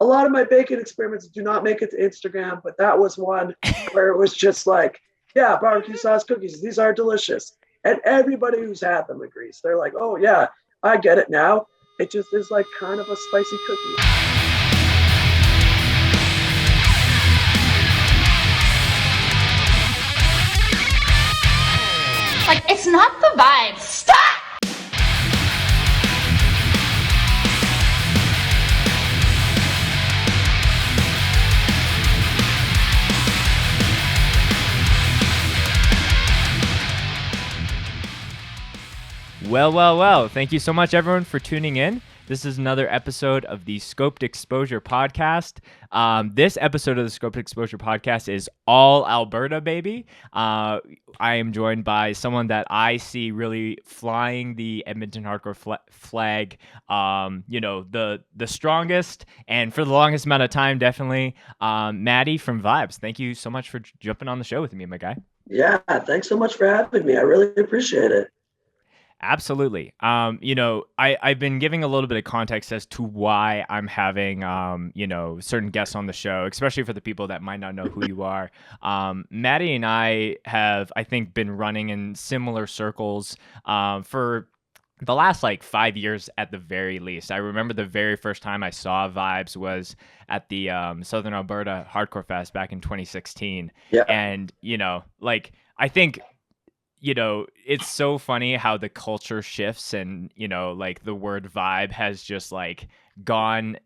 a lot of my baking experiments do not make it to Instagram, but that was one where it was just like, yeah, barbecue sauce cookies, these are delicious. And everybody who's had them agrees. They're like, oh yeah, I get it now. It just is like kind of a spicy cookie. Like, it's not the vibe. Stop! Well. Thank you so much, everyone, for tuning in. This is another episode of the Scoped Exposure Podcast. This episode of the Scoped Exposure Podcast is all Alberta, baby. I am joined by someone that I see really flying the Edmonton Hardcore flag, the strongest and for the longest amount of time, definitely. Mattie from VIBES. Thank you so much for jumping on the show with me, my guy. Yeah, thanks so much for having me. I really appreciate it. Absolutely. I've been giving a little bit of context as to why I'm having, certain guests on the show, especially for the people that might not know who you are. Mattie and I have, I think, been running in similar circles for the last 5 years at the very least. I remember the very first time I saw VIBES was at the Southern Alberta Hardcore Fest back in 2016. Yeah. And, I think... it's so funny how the culture shifts and, the word vibe has just gone,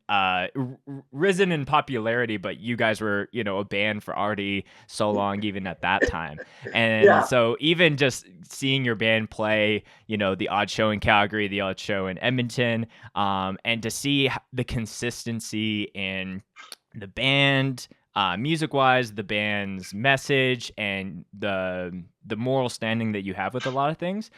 risen in popularity, but you guys were, a band for already so long, even at that time. And so even just seeing your band play, the odd show in Calgary, the odd show in Edmonton, and to see the consistency in the band, music-wise, the band's message, and the moral standing that you have with a lot of things,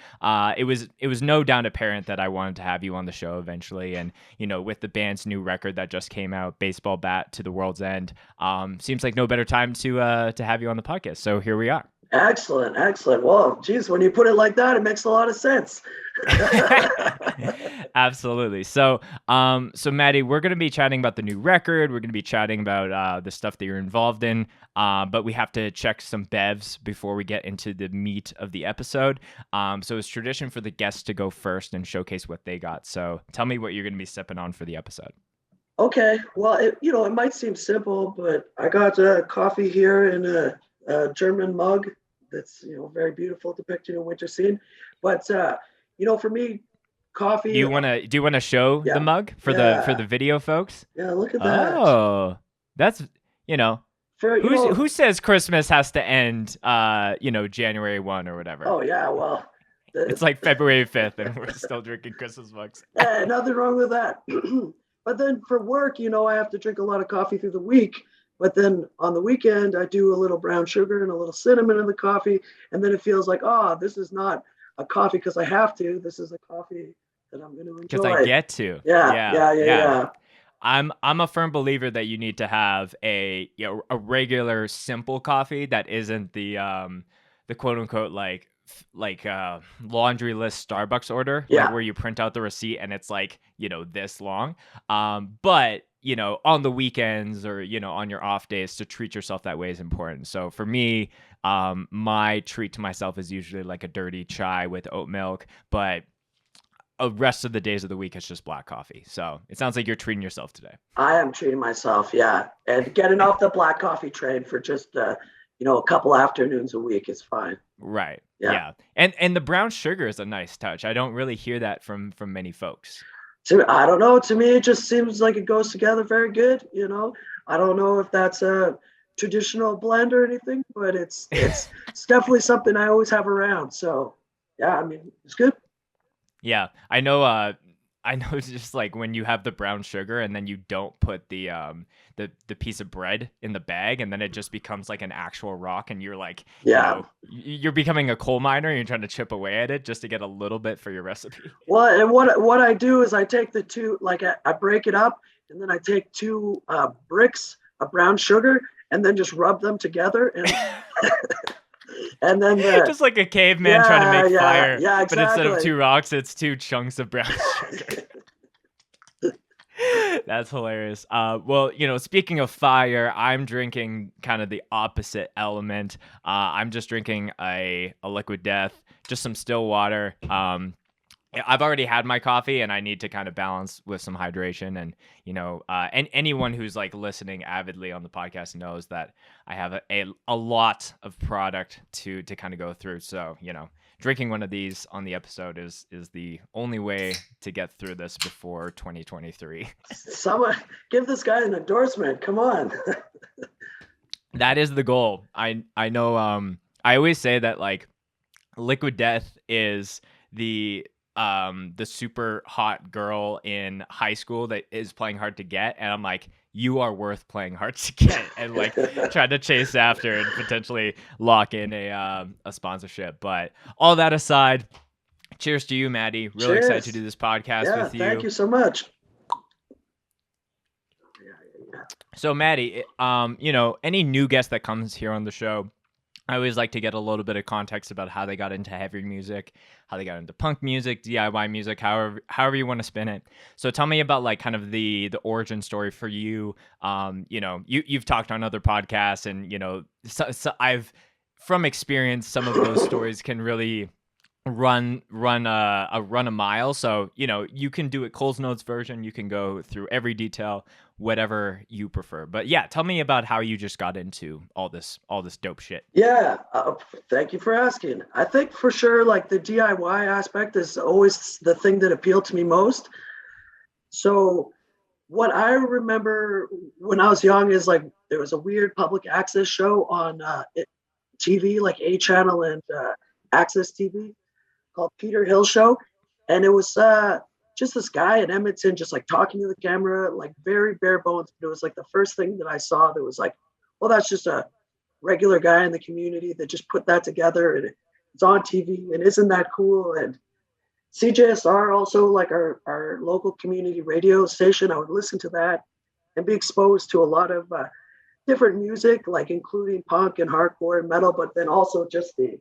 it was no doubt apparent that I wanted to have you on the show eventually. And with the band's new record that just came out, Baseball Bat to the World's End, seems like no better time to have you on the podcast. So here we are. Excellent. Well, geez, when you put it like that, it makes a lot of sense. Absolutely. So Mattie, we're going to be chatting about the new record. We're going to be chatting about the stuff that you're involved in. But we have to check some bevs before we get into the meat of the episode. So it's tradition for the guests to go first and showcase what they got. So tell me what you're going to be sipping on for the episode. Okay. Well, it might seem simple, but I got coffee here in a German mug that's very beautiful, depicting a winter scene. But for me, coffee. Do you want to show the mug for the video folks? Yeah, look at that. Oh, that's who says Christmas has to end January 1 or whatever. Oh yeah, well, it's like February 5th and we're still drinking Christmas mugs. Yeah, nothing wrong with that. But then for work, I have to drink a lot of coffee through the week. But then on the weekend, I do a little brown sugar and a little cinnamon in the coffee. And then it feels like, this is not a coffee because I have to. This is a coffee that I'm going to enjoy. Because I get to. Yeah. I'm a firm believer that you need to have a regular simple coffee that isn't the quote unquote laundry list Starbucks order, where you print out the receipt and it's this long. But on the weekends or, on your off days, to treat yourself that way is important. So for me, my treat to myself is usually like a dirty chai with oat milk, but the rest of the days of the week, it's just black coffee. So it sounds like you're treating yourself today. I am treating myself. Yeah. And getting off the black coffee train for just, a couple afternoons a week is fine. Right. Yeah. And the brown sugar is a nice touch. I don't really hear that from many folks. I don't know. To me, it just seems like it goes together very good. I don't know if that's a traditional blend or anything, but it's definitely something I always have around. So yeah, it's good. Yeah, I know. It's just when you have the brown sugar and then you don't put the piece of bread in the bag, and then it just becomes like an actual rock, and you're you're becoming a coal miner and you're trying to chip away at it just to get a little bit for your recipe. Well, and what I do is I take the two, I break it up, and then I take two bricks of brown sugar and then just rub them together and and then just like a caveman trying to make fire. Yeah, exactly. But instead of two rocks, it's two chunks of brown sugar. That's hilarious. Well, speaking of fire, I'm drinking kind of the opposite element. I'm just drinking a liquid death, just some still water. I've already had my coffee, and I need to kind of balance with some hydration. And anyone who's like listening avidly on the podcast knows that I have a lot of product to kind of go through. So drinking one of these on the episode is the only way to get through this before 2023. Someone give this guy an endorsement. Come on. That is the goal. I know. I always say that like liquid death is the super hot girl in high school that is playing hard to get, and I'm like, you are worth playing hard to get, and like trying to chase after and potentially lock in a sponsorship. But all that aside, cheers to you, Mattie. Really Cheers. excited to do this podcast with you. Thank you so much. So Mattie, any new guest that comes here on the show, I always like to get a little bit of context about how they got into heavy music, how they got into punk music, DIY music, however you want to spin it. So tell me about like kind of the origin story for you. You've talked on other podcasts, and so I've from experience, some of those stories can really run a mile. So you can do it Cole's Notes version. You can go through every detail, whatever you prefer. But yeah, tell me about how you just got into all this dope shit. Yeah, thank you for asking. I think for sure, like the DIY aspect is always the thing that appealed to me most. So what I remember when I was young is like there was a weird public access show on TV, like A Channel and Access TV, called Peter Hill Show, and it was just this guy in Edmonton just like talking to the camera, like very bare bones. But it was like the first thing that I saw that was like, well, that's just a regular guy in the community that just put that together, and it's on TV, and isn't that cool? And CJSR also, like our local community radio station, I would listen to that and be exposed to a lot of different music, like including punk and hardcore and metal, but then also just the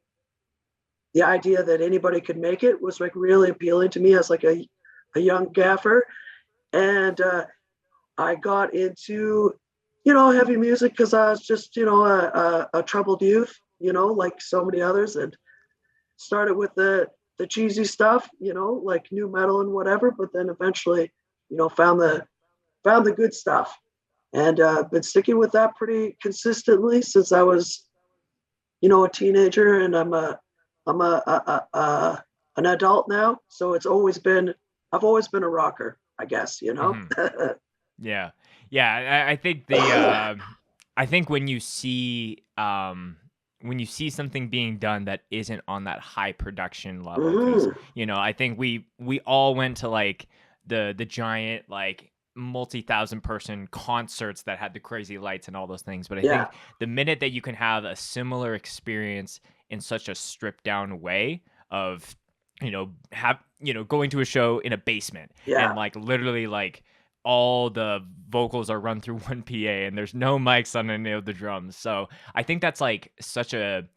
idea that anybody could make it was like really appealing to me as like a young gaffer. And I got into, heavy music because I was just, a troubled youth, like so many others, and started with the cheesy stuff, like new metal and whatever, but then eventually, found the good stuff, and been sticking with that pretty consistently since I was, a teenager, and I'm an adult now, so I've always been a rocker, I guess, Mm-hmm. Yeah. I think I think when you see something being done that isn't on that high production level, because I think we all went to like the giant like multi-thousand person concerts that had the crazy lights and all those things, but I think the minute that you can have a similar experience in such a stripped down way of going to a show in a basement and like literally like all the vocals are run through one PA and there's no mics on any of the drums. So I think that's like such an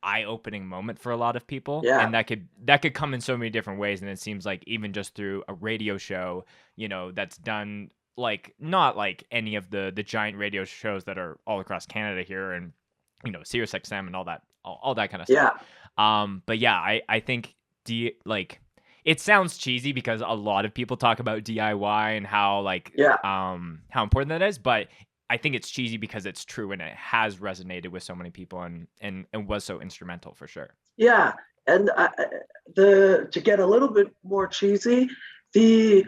eye-opening moment for a lot of people. And that could come in so many different ways. And it seems like even just through a radio show, that's done like not like any of the giant radio shows that are all across Canada here, and Sirius XM and all that kind of stuff. But yeah, I think it sounds cheesy because a lot of people talk about DIY and how how important that is, but I think it's cheesy because it's true and it has resonated with so many people and was so instrumental for sure. Yeah, and to get a little bit more cheesy, the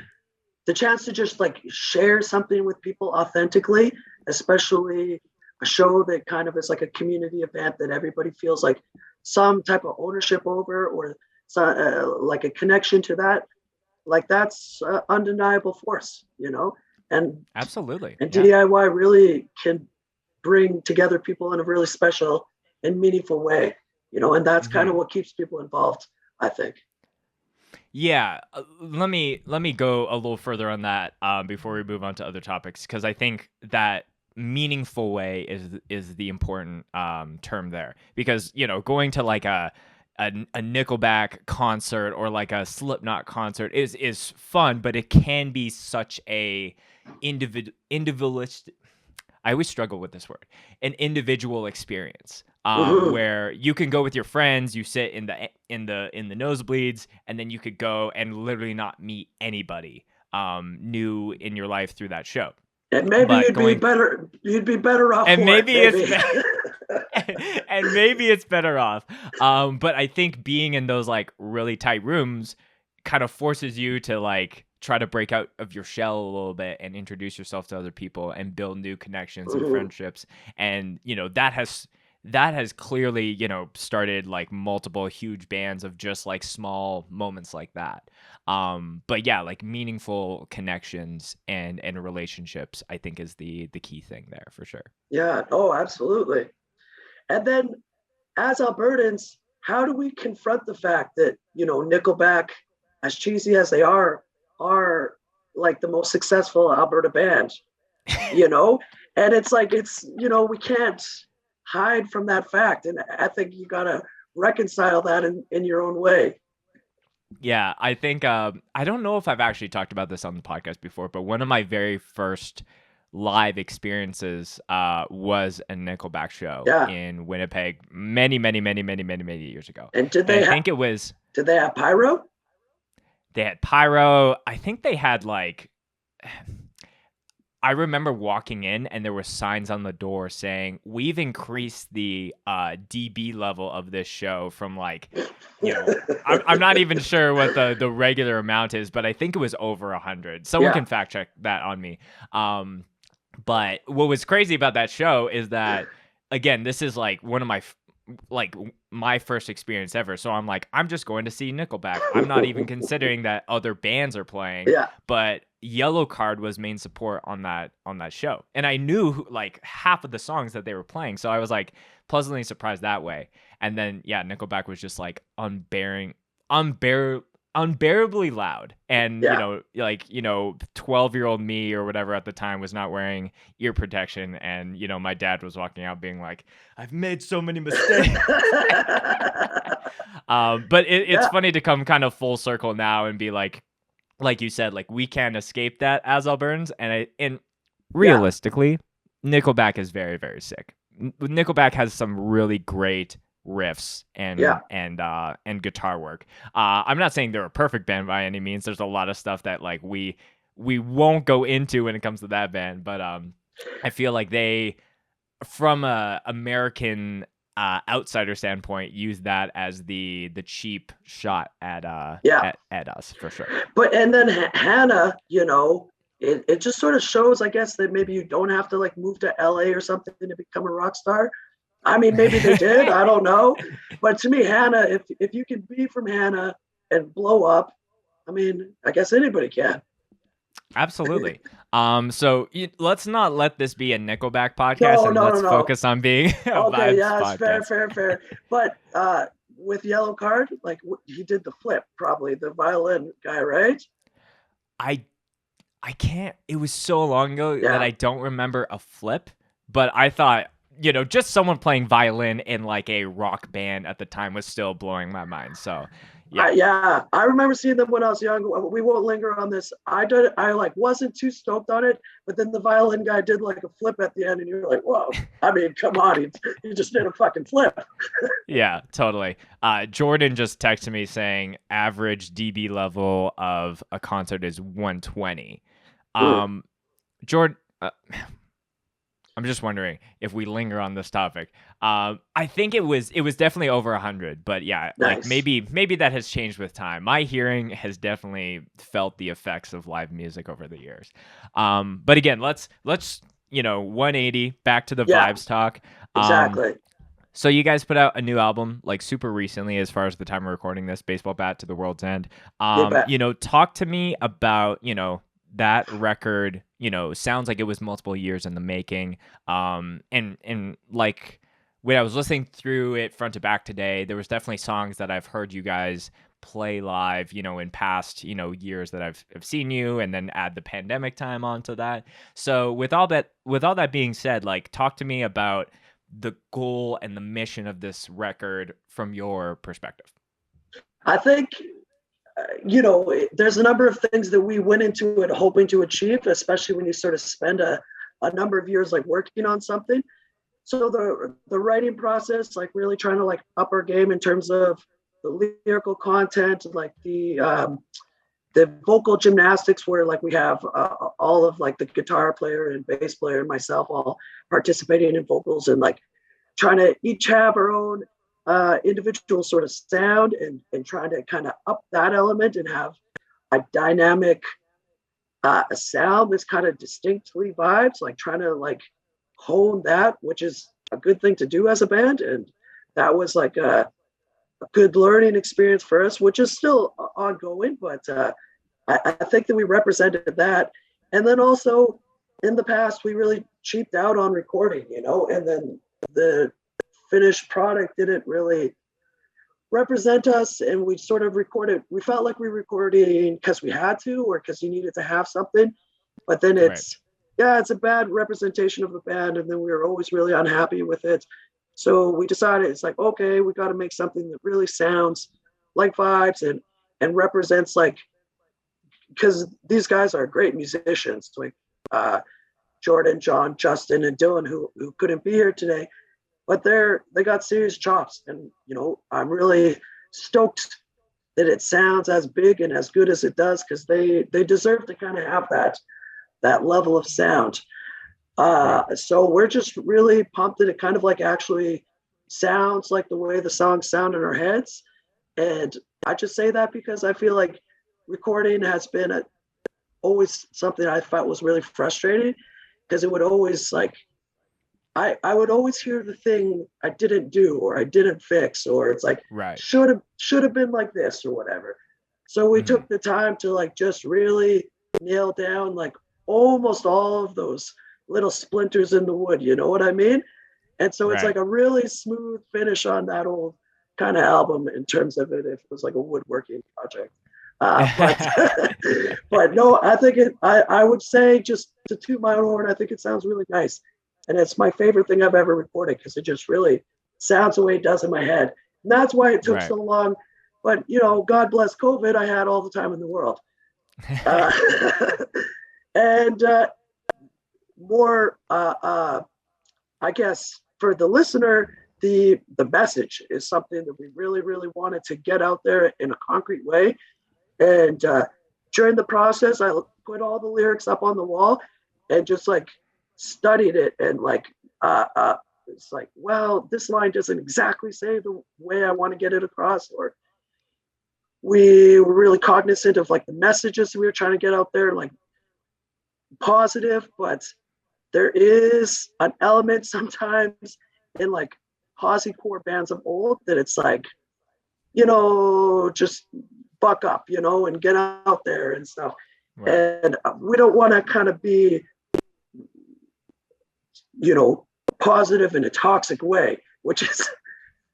chance to just like share something with people authentically, especially a show that kind of is like a community event that everybody feels like some type of ownership over, or like a connection to that, like that's undeniable force, and absolutely. And DIY really can bring together people in a really special and meaningful way, and that's kind of what keeps people involved, I think. Yeah, let me go a little further on that before we move on to other topics, because I think that meaningful way is the important term there, because going to like a a Nickelback concert or like a Slipknot concert is fun, but it can be such a individualist. I always struggle with this word, an individual experience, where you can go with your friends, you sit in the nosebleeds, and then you could go and literally not meet anybody new in your life through that show. And maybe you'd be better off. And maybe it's and maybe it's better off. But I think being in those like really tight rooms kind of forces you to like try to break out of your shell a little bit and introduce yourself to other people and build new connections and friendships. And, that has clearly, started like multiple huge bands of just like small moments like that. But yeah, like meaningful connections and relationships, I think is the key thing there for sure. Yeah. Oh, absolutely. And then as Albertans, how do we confront the fact that, Nickelback, as cheesy as they are like the most successful Alberta band, and it's like, we can't hide from that fact. And I think you got to reconcile that in your own way. Yeah, I think, I don't know if I've actually talked about this on the podcast before, but one of my very first live experiences was a Nickelback show in Winnipeg many years ago. And did they have pyro? They had pyro. I think they had like, I remember walking in and there were signs on the door saying, we've increased the dB level of this show from like, I'm not even sure what the regular amount is, but I think it was over 100. Someone can fact check that on me. But what was crazy about that show is that, again, this is like one of my first experience ever. So I'm like, I'm just going to see Nickelback. I'm not even considering that other bands are playing. Yeah. But Yellow Card was main support on that show. And I knew like half of the songs that they were playing. So I was like pleasantly surprised that way. And then Nickelback was just like unbearably loud. And 12-year-old me or whatever at the time was not wearing ear protection, and my dad was walking out being like, I've made so many mistakes. But it's funny to come kind of full circle now and be like you said, like we can't escape that as Albertans. And realistically, Nickelback is very, very sick. Nickelback has some really great riffs and guitar work. I'm not saying they're a perfect band by any means. There's a lot of stuff that like we won't go into when it comes to that band, but I feel like they, from a American outsider standpoint, use that as the cheap shot at us for sure. But and then Hannah, it just sort of shows, I guess, that maybe you don't have to like move to LA or something to become a rock star. I mean, maybe they did. I don't know. But to me, Hannah, if you can be from Hannah and blow up, I mean, I guess anybody can. Absolutely. So let's not let this be a Nickelback podcast, let's focus on being a okay, Vibes podcast. Fair. But with Yellow Card, like he did the flip, probably the violin guy, right? I can't. It was so long ago that I don't remember a flip, but I thought, just someone playing violin in like a rock band at the time was still blowing my mind. So, I remember seeing them when I was young. We won't linger on this. I wasn't too stoked on it, but then the violin guy did like a flip at the end, and you're like, whoa! I mean, come on, he just did a fucking flip. Yeah, totally. Jordan just texted me saying average dB level of a concert is 120. Jordan. I'm just wondering if we linger on this topic. I think it was definitely over 100, but nice. Like maybe that has changed with time. My hearing has definitely felt the effects of live music over the years. But again, let's 180 back to the vibes talk. Exactly. So you guys put out a new album like super recently, as far as the time we're recording this, Baseball Bat to the World's End. Talk to me about that record. Sounds like it was multiple years in the making. And like when I was listening through it front to back today, there was definitely songs that I've heard you guys play live, in past, years that I've seen you, and then add the pandemic time onto that. So with all that being said, like talk to me about the goal and the mission of this record from your perspective? I think, there's a number of things that we went into it hoping to achieve, especially when you sort of spend a number of years like working on something. So the writing process, like really trying to like up our game in terms of the lyrical content, like the vocal gymnastics, where like we have all of like the guitar player and bass player and myself all participating in vocals, and like trying to each have our own individual sort of sound, and trying to kind of up that element and have a dynamic sound that's kind of distinctly vibes, like trying to like hone that, which is a good thing to do as a band. And that was like a good learning experience for us, which is still ongoing, but I think that we represented that. And then also in the past, we really cheaped out on recording, and then the finished product didn't really represent us, and we sort of recorded. We felt like we were recording because we had to, or because you needed to have something. But then it's a bad representation of the band, and then we were always really unhappy with it. So we decided it's like, okay, we got to make something that really sounds like Vibes and represents, like, because these guys are great musicians, like Jordan, John, Justin, and Dylan, who couldn't be here today. But they got serious chops, and I'm really stoked that it sounds as big and as good as it does, because they deserve to kind of have that level of sound. So we're just really pumped that it kind of like actually sounds like the way the songs sound in our heads. And I just say that because I feel like recording has been always something I felt was really frustrating, because it would always like I would always hear the thing I didn't do or I didn't fix, or it's like should have been like this or whatever. So we took the time to like just really nail down like almost all of those little splinters in the wood, you know what I mean? And so it's like a really smooth finish on that old kind of album in terms of it, if it was like a woodworking project. But no, I think I would say, just to toot my own horn, I think it sounds really nice. And it's my favorite thing I've ever recorded, because it just really sounds the way it does in my head. And that's why it took so long. But, God bless COVID, I had all the time in the world. And more, I guess, for the listener, the message is something that we really, really wanted to get out there in a concrete way. And during the process, I put all the lyrics up on the wall and just like studied it, and like it's like, well, this line doesn't exactly say the way I want to get it across, or we were really cognizant of like the messages we were trying to get out there, like positive, but there is an element sometimes in like posi-core bands of old that it's like, just buck up, and get out there and stuff. And we don't want to kind of be, positive in a toxic way, which is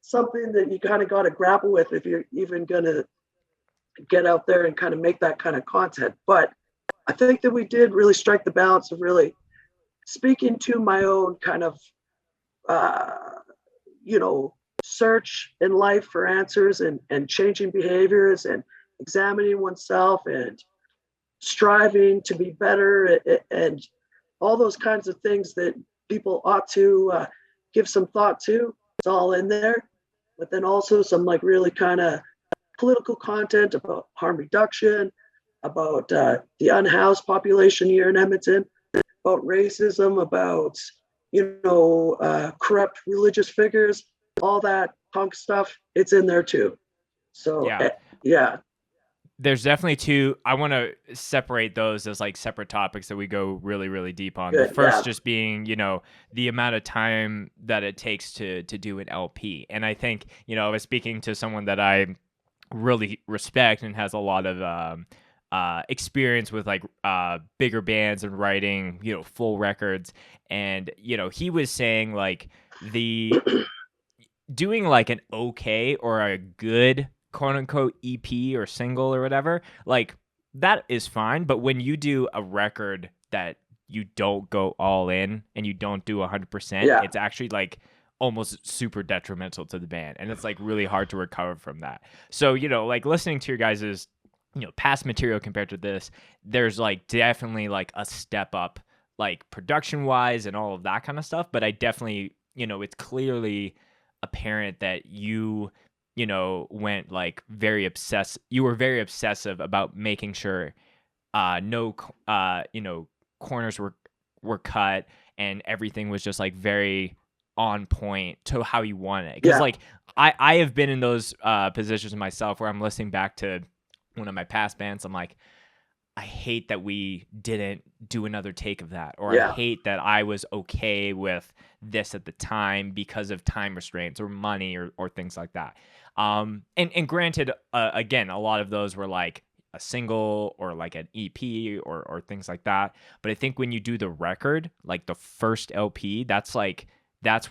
something that you kind of got to grapple with if you're even going to get out there and kind of make that kind of content. But I think that we did really strike the balance of really speaking to my own kind of, search in life for answers, and changing behaviors, and examining oneself, and striving to be better, and all those kinds of things that people ought to give some thought to. It's all in there. But then also some like really kind of political content about harm reduction, about the unhoused population here in Edmonton, about racism, about corrupt religious figures, all that punk stuff. It's in there too. So yeah. There's definitely two. I want to separate those as like separate topics that we go really, really deep on. Good, the first just being, the amount of time that it takes to do an LP. And I think, I was speaking to someone that I really respect and has a lot of experience with like bigger bands and writing, full records. And, he was saying like the doing like an okay or a good quote unquote EP or single or whatever, like that is fine. But when you do a record that you don't go all in and you don't do 100%, it's actually like almost super detrimental to the band, and it's like really hard to recover from that. So, you know, like listening to your guys's, you know, past material compared to this, there's like definitely like a step up, like production wise and all of that kind of stuff. But I definitely, you know, it's clearly apparent that you know, went like very obsessed. You were very obsessive about making sure no you know, corners were cut, and everything was just like very on point to how you want it. Because like I have been in those positions myself where I'm listening back to one of my past bands. I'm like, I hate that we didn't do another take of that, or I hate that I was okay with this at the time because of time restraints or money or things like that. And granted, again, a lot of those were like a single or like an EP or things like that. But I think when you do the record, like the first LP, that's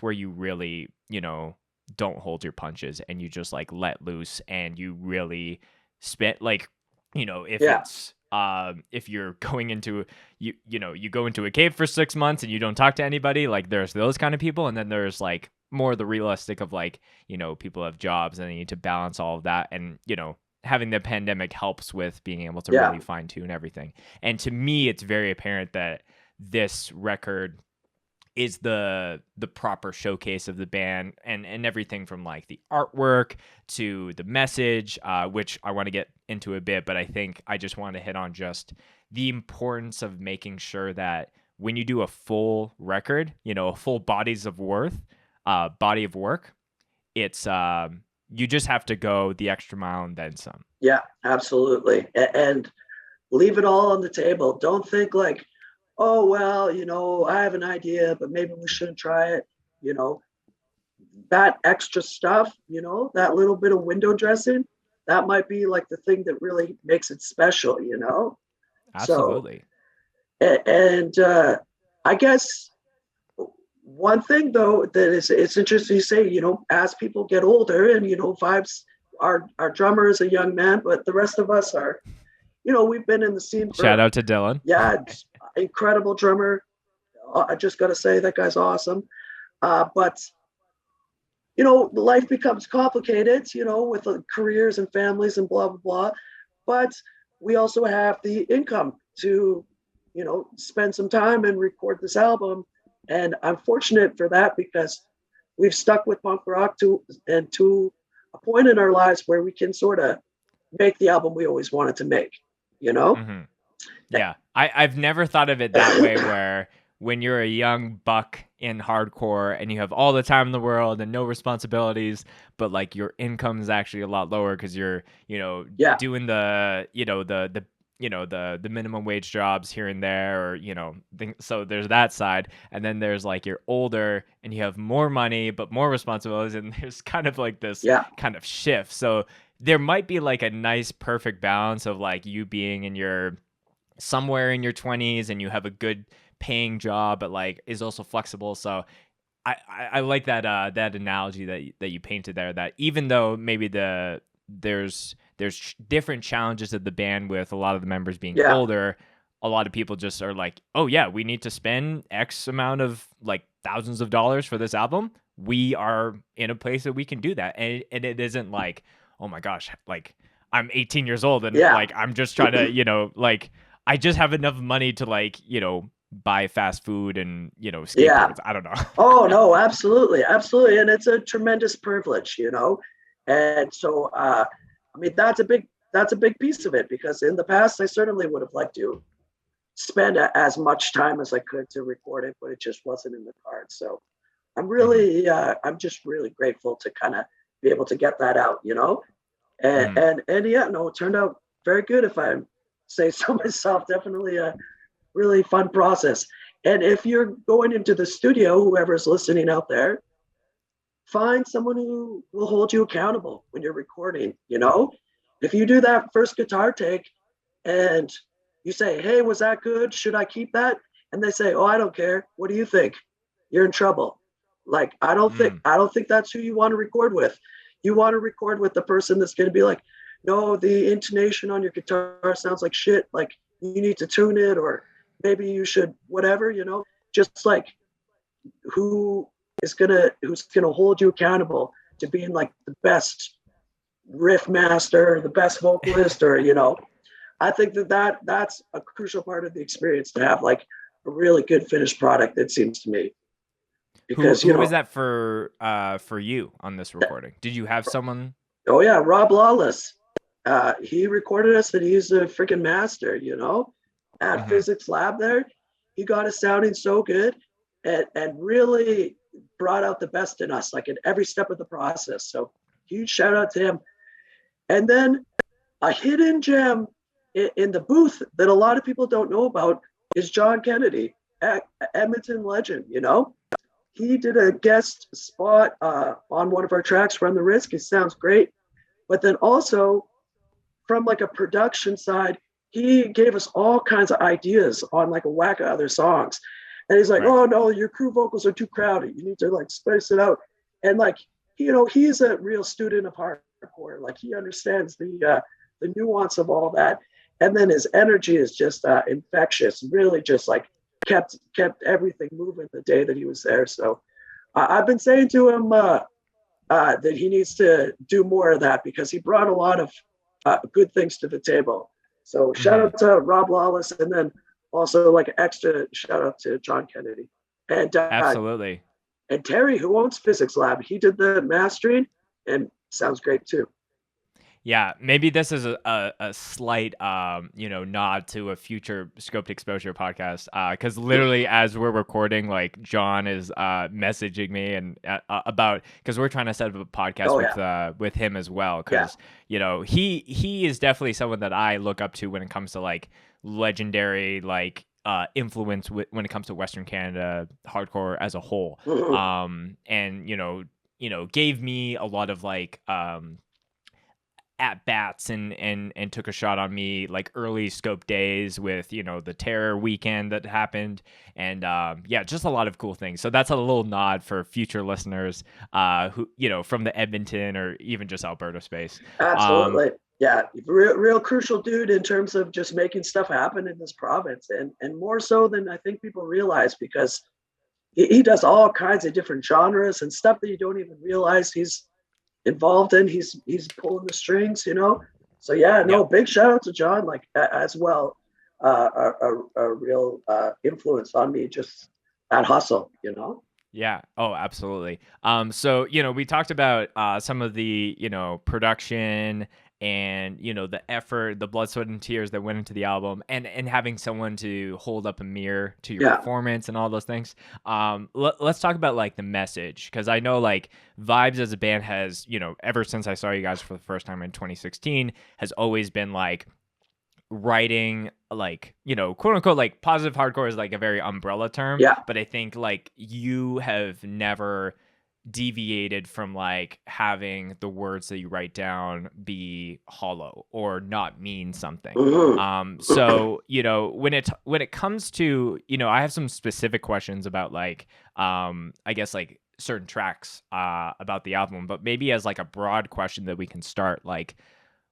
where you really, you know, don't hold your punches and you just like let loose and you really spit like, you know, if it's if you're going into you know, you go into a cave for 6 months and you don't talk to anybody, like there's those kind of people, and then there's like more the realistic of like, you know, people have jobs and they need to balance all of that, and you know, having the pandemic helps with being able to really fine tune everything. And to me, it's very apparent that this record is the proper showcase of the band, and everything from like the artwork to the message, which I want to get into a bit, but I think I just want to hit on just the importance of making sure that when you do a full record, you know, a full body of work, it's you just have to go the extra mile and then some. Yeah, absolutely. And leave it all on the table. Don't think like, oh, well, you know, I have an idea, but maybe we shouldn't try it. You know, that extra stuff, you know, that little bit of window dressing, that might be like the thing that really makes it special, you know? Absolutely. So, and I guess one thing though, that is, it's interesting to say, you know, as people get older and, you know, Vibes, our drummer is a young man, but the rest of us are, you know, we've been in the scene for, shout out to Dylan. Yeah, incredible drummer. I just got to say that guy's awesome. But you know, life becomes complicated, you know, with careers and families and blah blah blah. But we also have the income to, you know, spend some time and record this album. And I'm fortunate for that because we've stuck with punk rock to a point in our lives where we can sort of make the album we always wanted to make, you know? Mm-hmm. Yeah. I've never thought of it that way, where when you're a young buck in hardcore and you have all the time in the world and no responsibilities, but like your income is actually a lot lower because you're, you know, doing the, you know, the minimum wage jobs here and there, or, you know, so there's that side. And then there's like you're older and you have more money, but more responsibilities. And there's kind of like this kind of shift. So there might be like a nice, perfect balance of like you being in your somewhere in your 20s and you have a good paying job, but like is also flexible. So I like that that analogy that you painted there, that even though maybe there's different challenges of the band with a lot of the members being older, a lot of people just are like, oh yeah, we need to spend X amount of like thousands of dollars for this album. We are in a place that we can do that. And it isn't like, oh my gosh, like I'm 18 years old and like I'm just trying to, you know, like I just have enough money to like, you know, buy fast food and, you know, skateboards. I don't know. Oh no, absolutely. Absolutely. And it's a tremendous privilege, you know? And so, I mean, that's a big piece of it, because in the past, I certainly would have liked to spend as much time as I could to record it, but it just wasn't in the cards. So I'm really, I'm just really grateful to kind of be able to get that out, you know? And yeah, no, it turned out very good, if I say so myself. Definitely a really fun process. And if you're going into the studio, whoever's listening out there, find someone who will hold you accountable when you're recording, you know? If you do that first guitar take and you say, hey, was that good? Should I keep that? And they say, oh, I don't care. What do you think? You're in trouble. Like, I don't think that's who you want to record with. You want to record with the person that's going to be like, no, the intonation on your guitar sounds like shit. Like, you need to tune it, or maybe you should whatever, you know, just like who who's gonna hold you accountable to being like the best riff master, the best vocalist, or I think that's a crucial part of the experience to have like a really good finished product. It seems to me, because who was that for you on this recording? Did you have someone? Oh yeah, Rob Lawless. He recorded us, and he's a freaking master. At Physics Lab there, he got us sounding so good, and really brought out the best in us, like in every step of the process. So huge shout out to him. And then a hidden gem in the booth that a lot of people don't know about is John Kennedy, Edmonton legend. He did a guest spot on one of our tracks, Run the Risk. It sounds great. But then also from like a production side, he gave us all kinds of ideas on like a whack of other songs. And he's like, right. Oh no, your crew vocals are too crowded. You need to like spice it out. And like, he's a real student of hardcore. Like he understands the nuance of all that. And then his energy is just infectious, really just like kept everything moving the day that he was there. So I've been saying to him that he needs to do more of that, because he brought a lot of good things to the table. So shout out to Rob Lawless, and then also like an extra shout out to John Kennedy. And absolutely. And Terry, who owns Physics Lab, he did the mastering and sounds great too. Yeah, maybe this is a slight, nod to a future Scoped Exposure podcast. Because literally, as we're recording, like John is messaging me and about, because we're trying to set up a podcast with him as well. Because he is definitely someone that I look up to when it comes to like legendary influence when it comes to Western Canada hardcore as a whole. And gave me a lot of like at bats and took a shot on me like early Scope days with the Terror weekend that happened, and just a lot of cool things. So that's a little nod for future listeners who from the Edmonton or even just Alberta space. Absolutely. Real crucial dude in terms of just making stuff happen in this province, and more so than I think people realize, because he does all kinds of different genres and stuff that you don't even realize he's involved in. He's pulling the strings, So big shout out to John, like as well, a real influence on me, just that hustle, Yeah. Oh, absolutely. So we talked about some of the production and the effort, the blood, sweat, and tears that went into the album, and having someone to hold up a mirror to your performance and all those things. Let's talk about like the message, because I know like Vibes as a band has ever since I saw you guys for the first time in 2016 has always been like writing like quote unquote like positive hardcore is like a very umbrella term, but I think like you have never deviated from like having the words that you write down be hollow or not mean something. So when it comes to I have some specific questions about like I guess like certain tracks about the album, but maybe as like a broad question that we can start, like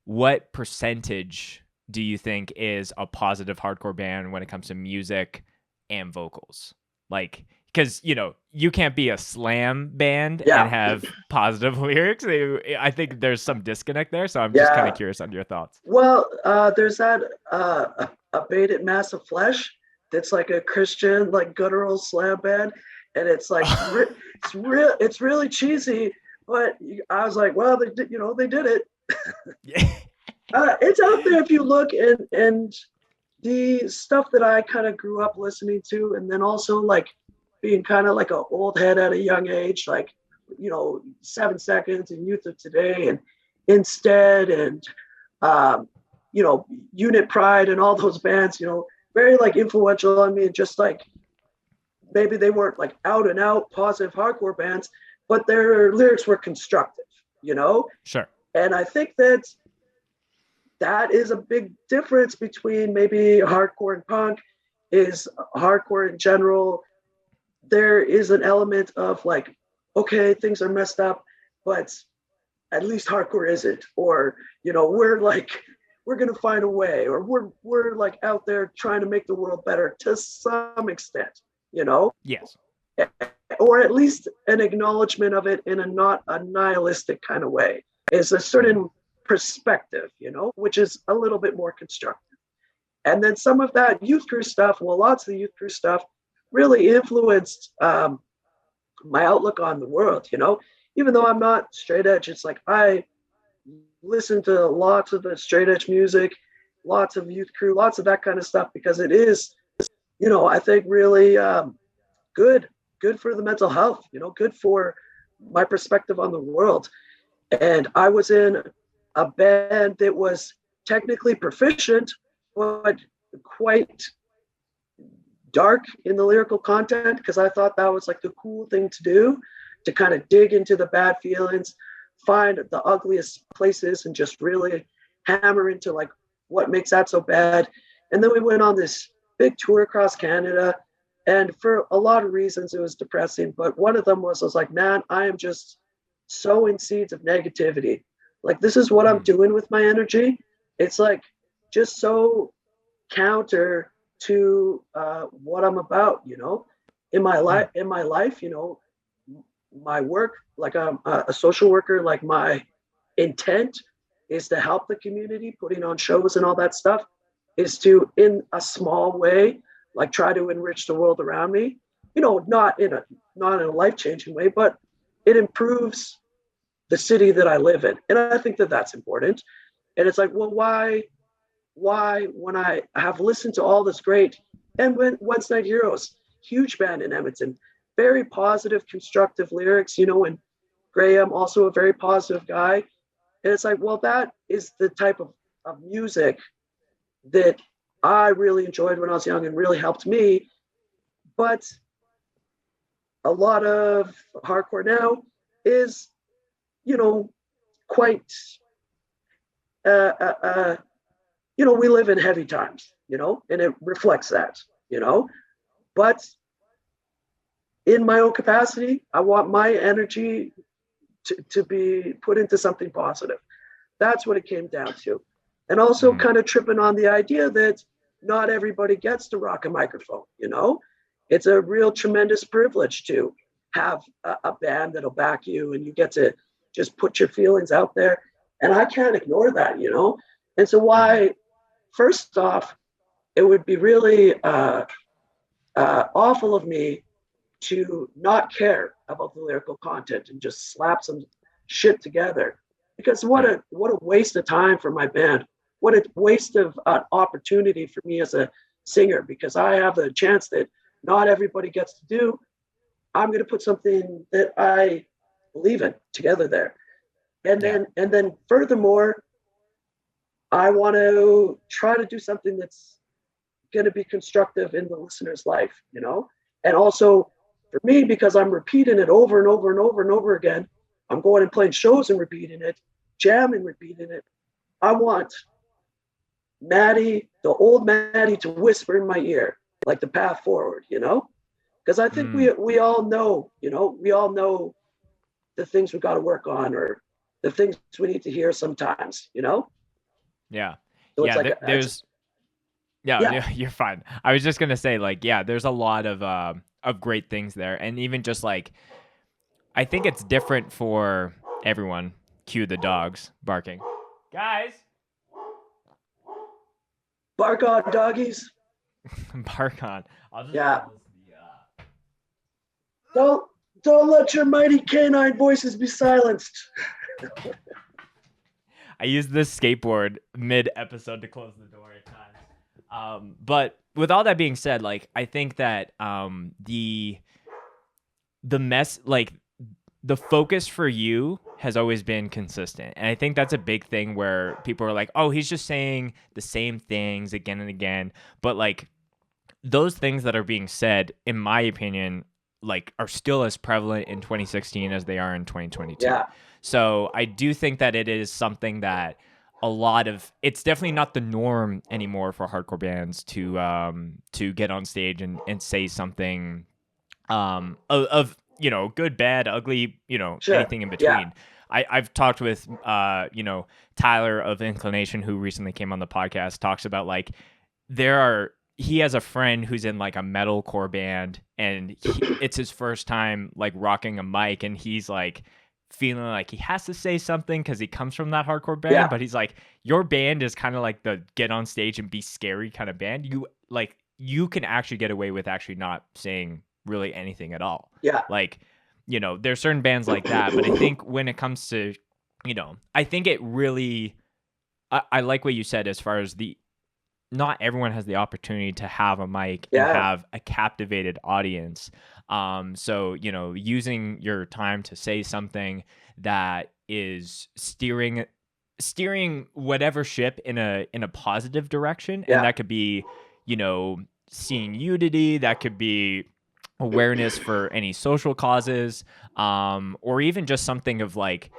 what percentage do you think is a positive hardcore band when it comes to music and vocals? Like, because you can't be a slam band and have positive lyrics. I think there's some disconnect there, so I'm just kind of curious on your thoughts. Well, there's that Abated Mass of Flesh that's like a Christian like guttural slam band, and it's like it's really cheesy, but I was like, well, they did it. It's out there if you look, and the stuff that I kind of grew up listening to, and then also like being kind of like an old head at a young age, like 7 Seconds and Youth of Today and Instead and Unit Pride and all those bands, very like influential on me, and just like maybe they weren't like out and out positive hardcore bands, but their lyrics were constructive, Sure. And I think that is a big difference between maybe hardcore and punk. Is hardcore in general, there is an element of like, okay, things are messed up, but at least hardcore isn't, or we're gonna find a way, or we're like out there trying to make the world better to some extent, Yes. or at least an acknowledgement of it in a not a nihilistic kind of way. Is a certain perspective, which is a little bit more constructive. And then some of that youth crew stuff, well, lots of the youth crew stuff really influenced my outlook on the world, even though I'm not straight edge, it's like I listen to lots of the straight edge music, lots of youth crew, lots of that kind of stuff, because it is, I think really good for the mental health, good for my perspective on the world. And I was in a band that was technically proficient, but quite dark in the lyrical content, because I thought that was like the cool thing to do, to kind of dig into the bad feelings, find the ugliest places, and just really hammer into like what makes that so bad. And then we went on this big tour across Canada, and for a lot of reasons it was depressing, but one of them was I was like, man, I am just sowing seeds of negativity. Like, this is what I'm doing with my energy. It's like just so counter to what I'm about, in my life, my work, like I'm a social worker, like my intent is to help the community, putting on shows and all that stuff, is to, in a small way, like try to enrich the world around me, not in a life-changing way, but it improves the city that I live in. And I think that that's important. And it's like, well, why when I have listened to all this great, and when Wednesday Night Heroes, huge band in Edmonton, very positive, constructive lyrics, and Graham, also a very positive guy. And it's like, well, that is the type of music that I really enjoyed when I was young and really helped me. But a lot of hardcore now is, quite, we live in heavy times, and it reflects that, but in my own capacity, I want my energy to be put into something positive. That's what it came down to. And also kind of tripping on the idea that not everybody gets to rock a microphone, It's a real tremendous privilege to have a band that'll back you, and you get to just put your feelings out there. And I can't ignore that, And so first off, it would be really awful of me to not care about the lyrical content and just slap some shit together. Because what a waste of time for my band. What a waste of an opportunity for me as a singer, because I have a chance that not everybody gets to do. I'm going to put something that I believe in together there. And then furthermore, I want to try to do something that's going to be constructive in the listener's life, And also for me, because I'm repeating it over and over and over and over again, I'm going and playing shows and repeating it, jamming, repeating it. I want Mattie, the old Mattie, to whisper in my ear, like the path forward, Because I think we all know, we all know the things we got to work on, or the things we need to hear sometimes, Yeah. So Yeah, you're fine. I was just gonna say, like, there's a lot of great things there, and even just like, I think it's different for everyone. Cue the dogs barking, guys. Bark on, doggies. Bark on. I'll just Don't let your mighty canine voices be silenced. I use this skateboard mid-episode to close the door at times. But with all that being said, like, I think that the focus for you has always been consistent. And I think that's a big thing where people are like, oh, he's just saying the same things again and again. But like, those things that are being said, in my opinion, like, are still as prevalent in 2016 as they are in 2022. Yeah. So I do think that it is something that it's definitely not the norm anymore for hardcore bands to get on stage and say something of good, bad, ugly, Sure. anything in between. Yeah. I've talked with Tyler of Inclination, who recently came on the podcast, talks about like there are he has a friend who's in like a metalcore band, and it's his first time like rocking a mic, and he's like feeling like he has to say something because he comes from that hardcore band. Yeah. But he's like, your band is kind of like the get on stage and be scary kind of band. You can actually get away with actually not saying really anything at all. Yeah. Like, there's certain bands like that, but I think when it comes to, I think it really, I like what you said as far as not everyone has the opportunity to have a mic and have a captivated audience. So, using your time to say something that is steering whatever ship in a positive direction. And that could be, seeing unity, that could be awareness for any social causes, or even just something of like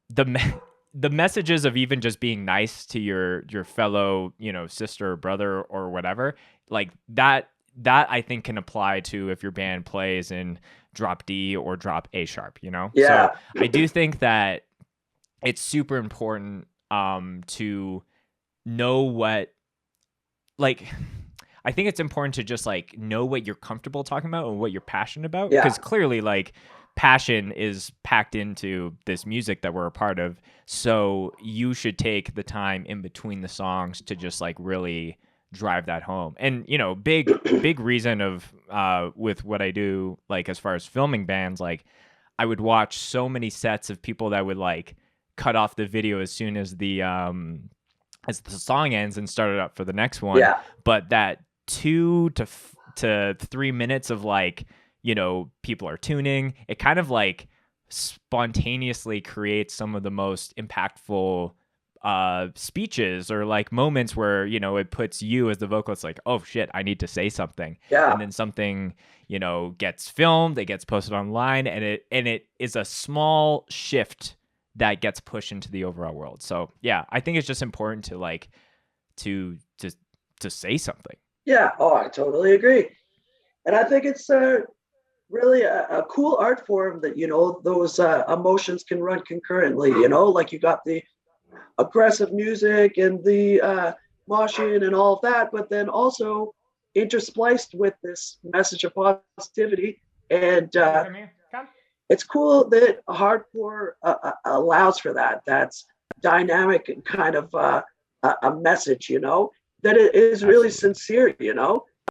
the messages of even just being nice to your fellow, sister or brother or whatever, like that I think can apply to if your band plays in drop D or drop A sharp, Yeah. So I do think that it's super important to know what, like, I think it's important to just like know what you're comfortable talking about and what you're passionate about, because clearly like passion is packed into this music that we're a part of. So you should take the time in between the songs to just like really drive that home. And big reason of with what I do, like as far as filming bands, like I would watch so many sets of people that would like cut off the video as soon as the song ends and start it up for the next one. Yeah. But that 2 to 3 minutes of like, people are tuning, it kind of like spontaneously creates some of the most impactful speeches or like moments where, it puts you as the vocalist like, oh shit, I need to say something. Yeah. And then something, gets filmed, it gets posted online, and it is a small shift that gets pushed into the overall world. So yeah, I think it's just important to like to say something. Yeah. Oh, I totally agree. And I think it's really a cool art form that, those emotions can run concurrently, like you got the aggressive music and the moshing and all of that, but then also interspliced with this message of positivity. And it's cool that hardcore allows for that. That's dynamic and kind of a message, that it is really sincere,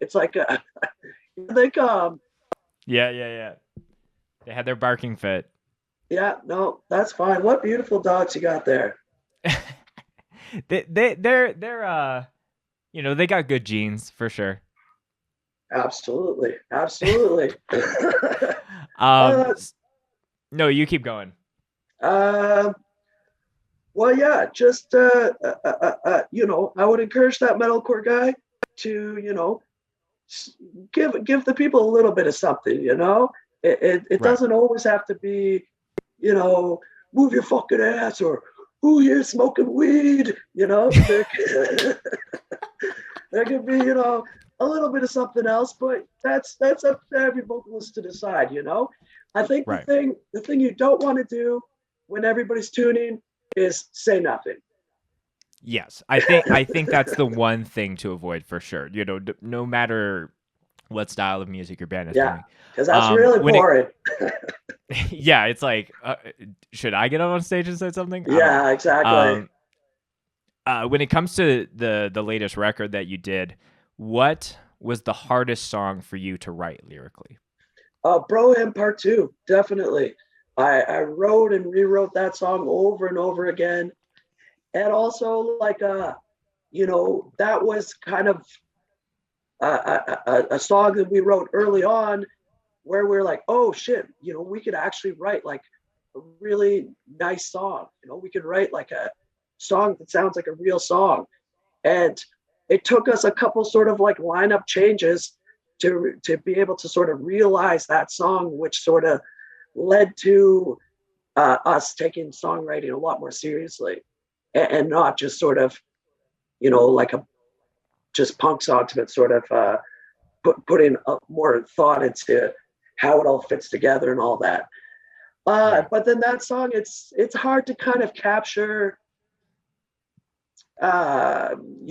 It's like, I think, yeah. They had their barking fit. Yeah, no, that's fine. What beautiful dogs you got there. they're they got good genes for sure. Absolutely. No, you keep going. Well, yeah, just I would encourage that metalcore guy to give the people a little bit of something. It doesn't always have to be move your fucking ass or who here smoking weed. There could be a little bit of something else, but that's up to every vocalist to decide. I think the thing you don't want to do when everybody's tuning is say nothing. Yes, I think that's the one thing to avoid for sure. No matter what style of music your band is doing, because that's really boring. Yeah, it's like, should I get up on stage and say something? Yeah, exactly. When it comes to the latest record that you did, what was the hardest song for you to write lyrically? Bro Him Part 2, definitely. I wrote and rewrote that song over and over again. And also, like, that was kind of a song that we wrote early on where we're like, oh shit, we could actually write like a really nice song. We could write like a song that sounds like a real song. And it took us a couple sort of like lineup changes to be able to sort of realize that song, which sort of led to us taking songwriting a lot more seriously and not just sort of, like a just punk songs, but sort of putting more thought into how it all fits together and all that. But then that song, it's hard to kind of capture,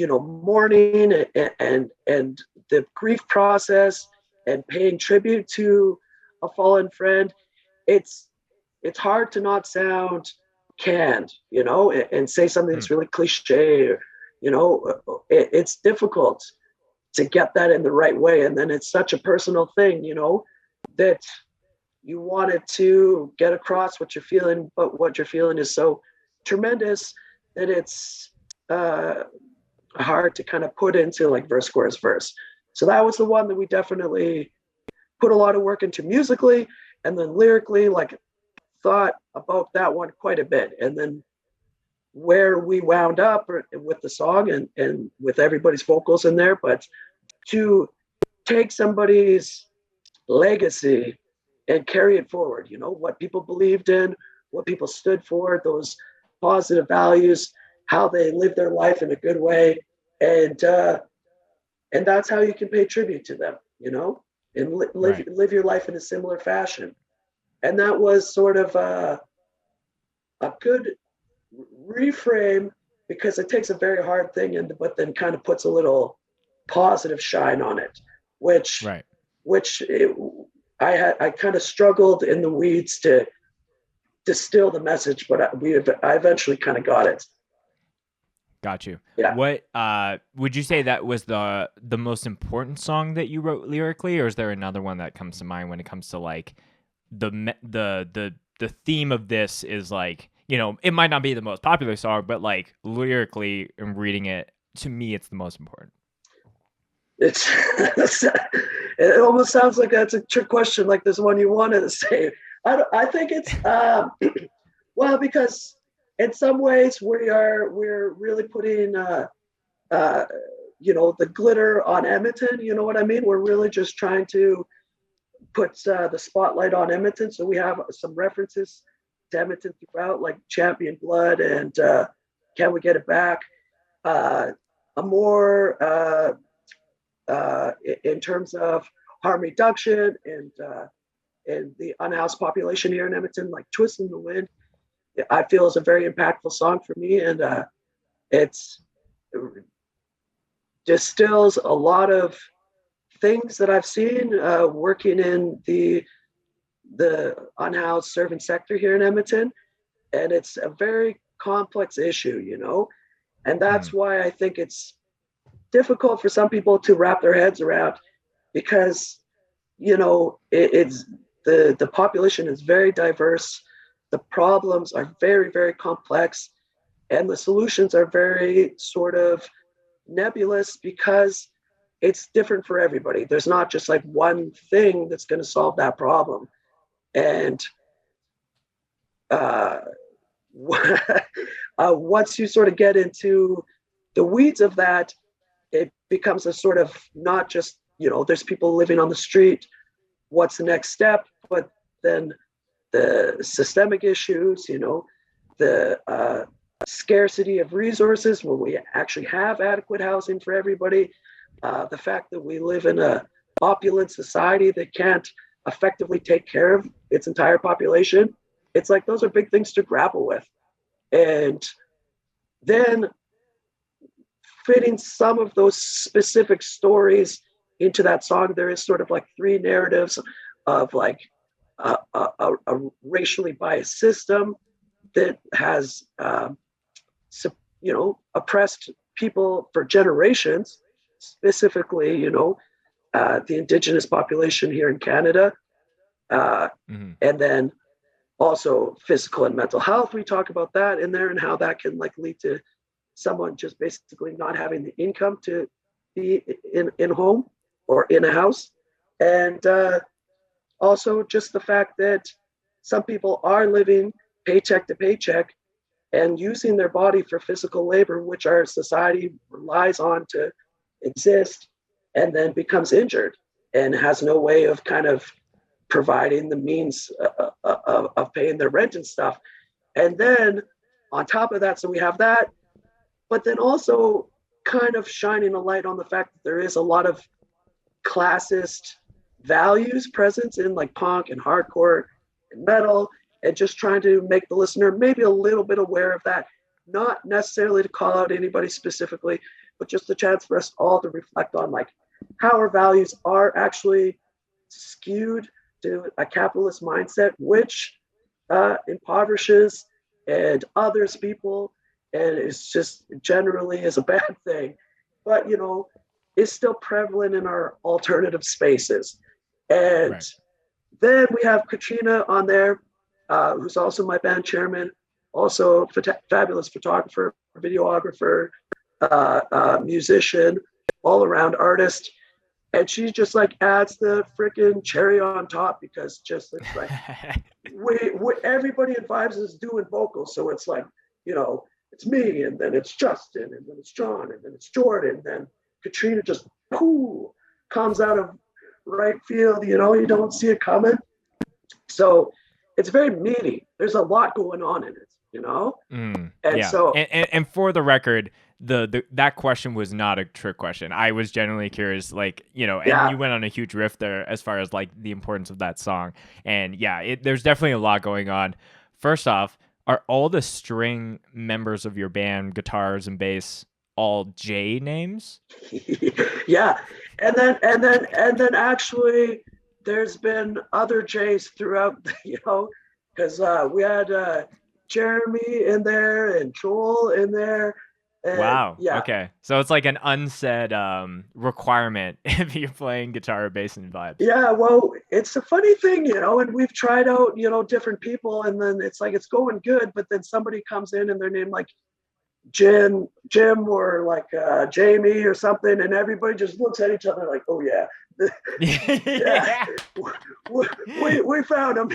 mourning and the grief process and paying tribute to a fallen friend, it's hard to not sound canned, you know, and say something that's really cliche. Or, you know, it's difficult to get that in the right way. And then it's such a personal thing, you know, that you wanted to get across what you're feeling, but what you're feeling is so tremendous that it's hard to kind of put into like verse, chorus, verse. So that was the one that we definitely put a lot of work into musically, and then lyrically, like thought about that one quite a bit. And then where we wound up with the song and with everybody's vocals in there, but to take somebody's legacy and carry it forward, you know, what people believed in, what people stood for, those positive values, how they live their life in a good way. And that's how you can pay tribute to them, you know, and live your life in a similar fashion. And that was sort of a good reframe, because it takes a very hard thing but then kind of puts a little positive shine on it, which I kind of struggled in the weeds to distill the message, but I eventually kind of got it. Got you. Yeah. What would you say that was the most important song that you wrote lyrically, or is there another one that comes to mind when it comes to like the theme of this is like, you know, it might not be the most popular song, but like lyrically and reading it, to me, it's the most important. It almost sounds like that's a trick question, like this one you wanted to say. I think it's well, because in some ways we're really putting you know, the glitter on Edmonton, you know what I mean? We're really just trying to put the spotlight on Edmonton. So we have some references to Edmonton throughout, like Champion Blood and Can We Get It Back? A more in terms of harm reduction and the unhoused population here in Edmonton, like Twist in the Wind, I feel is a very impactful song for me. And it distills a lot of things that I've seen working in the unhoused servant sector here in Edmonton. And it's a very complex issue, you know, and that's why I think it's difficult for some people to wrap their heads around, because, you know, it's the population is very diverse. The problems are very, very complex, and the solutions are very sort of nebulous because it's different for everybody. There's not just like one thing that's going to solve that problem. And once you sort of get into the weeds of that, it becomes a sort of not just, you know, there's people living on the street, what's the next step, but then the systemic issues, you know, the scarcity of resources when we actually have adequate housing for everybody, the fact that we live in a opulent society that can't effectively take care of its entire population. It's like those are big things to grapple with. And then fitting some of those specific stories into that song, there is sort of like three narratives of like a racially biased system that has, you know, oppressed people for generations, specifically, you know, the Indigenous population here in Canada. And then also physical and mental health. We talk about that in there and how that can like lead to someone just basically not having the income to be in home or in a house. And also just the fact that some people are living paycheck to paycheck and using their body for physical labor, which our society relies on to exist, and then becomes injured and has no way of kind of providing the means of paying their rent and stuff. And then on top of that, so we have that, but then also kind of shining a light on the fact that there is a lot of classist values present in like punk and hardcore and metal, and just trying to make the listener maybe a little bit aware of that, not necessarily to call out anybody specifically, but just a chance for us all to reflect on like how our values are actually skewed to a capitalist mindset, which impoverishes and others people, and it's just generally is a bad thing. But is still prevalent in our alternative spaces. And Right. then we have Katrina on there, who's also my band chairman, also fabulous photographer, videographer, musician, all around artist. And she just like adds the freaking cherry on top because just it's like everybody in Vibes is doing vocals. So it's like, it's me, and then it's Justin, and then it's John, and then it's Jordan. And then Katrina just comes out of right field, you don't see it coming. So it's very meaty. There's a lot going on in it, And yeah. so And for the record, the that question was not a trick question. I was genuinely curious, like, and you went on a huge riff there as far as like the importance of that song. And yeah, there's definitely a lot going on. First off, are all the string members of your band, guitars and bass, all J names? Yeah. And then actually there's been other J's throughout, because we had Jeremy in there and Joel in there. And Wow. yeah. Okay. So it's like an unsaid requirement if you're playing guitar or bass in Vibes. Yeah, well, it's a funny thing, and we've tried out, different people, and then it's like it's going good, but then somebody comes in and their name like Jim or like Jamie or something, and everybody just looks at each other like, oh yeah. Yeah. we found him.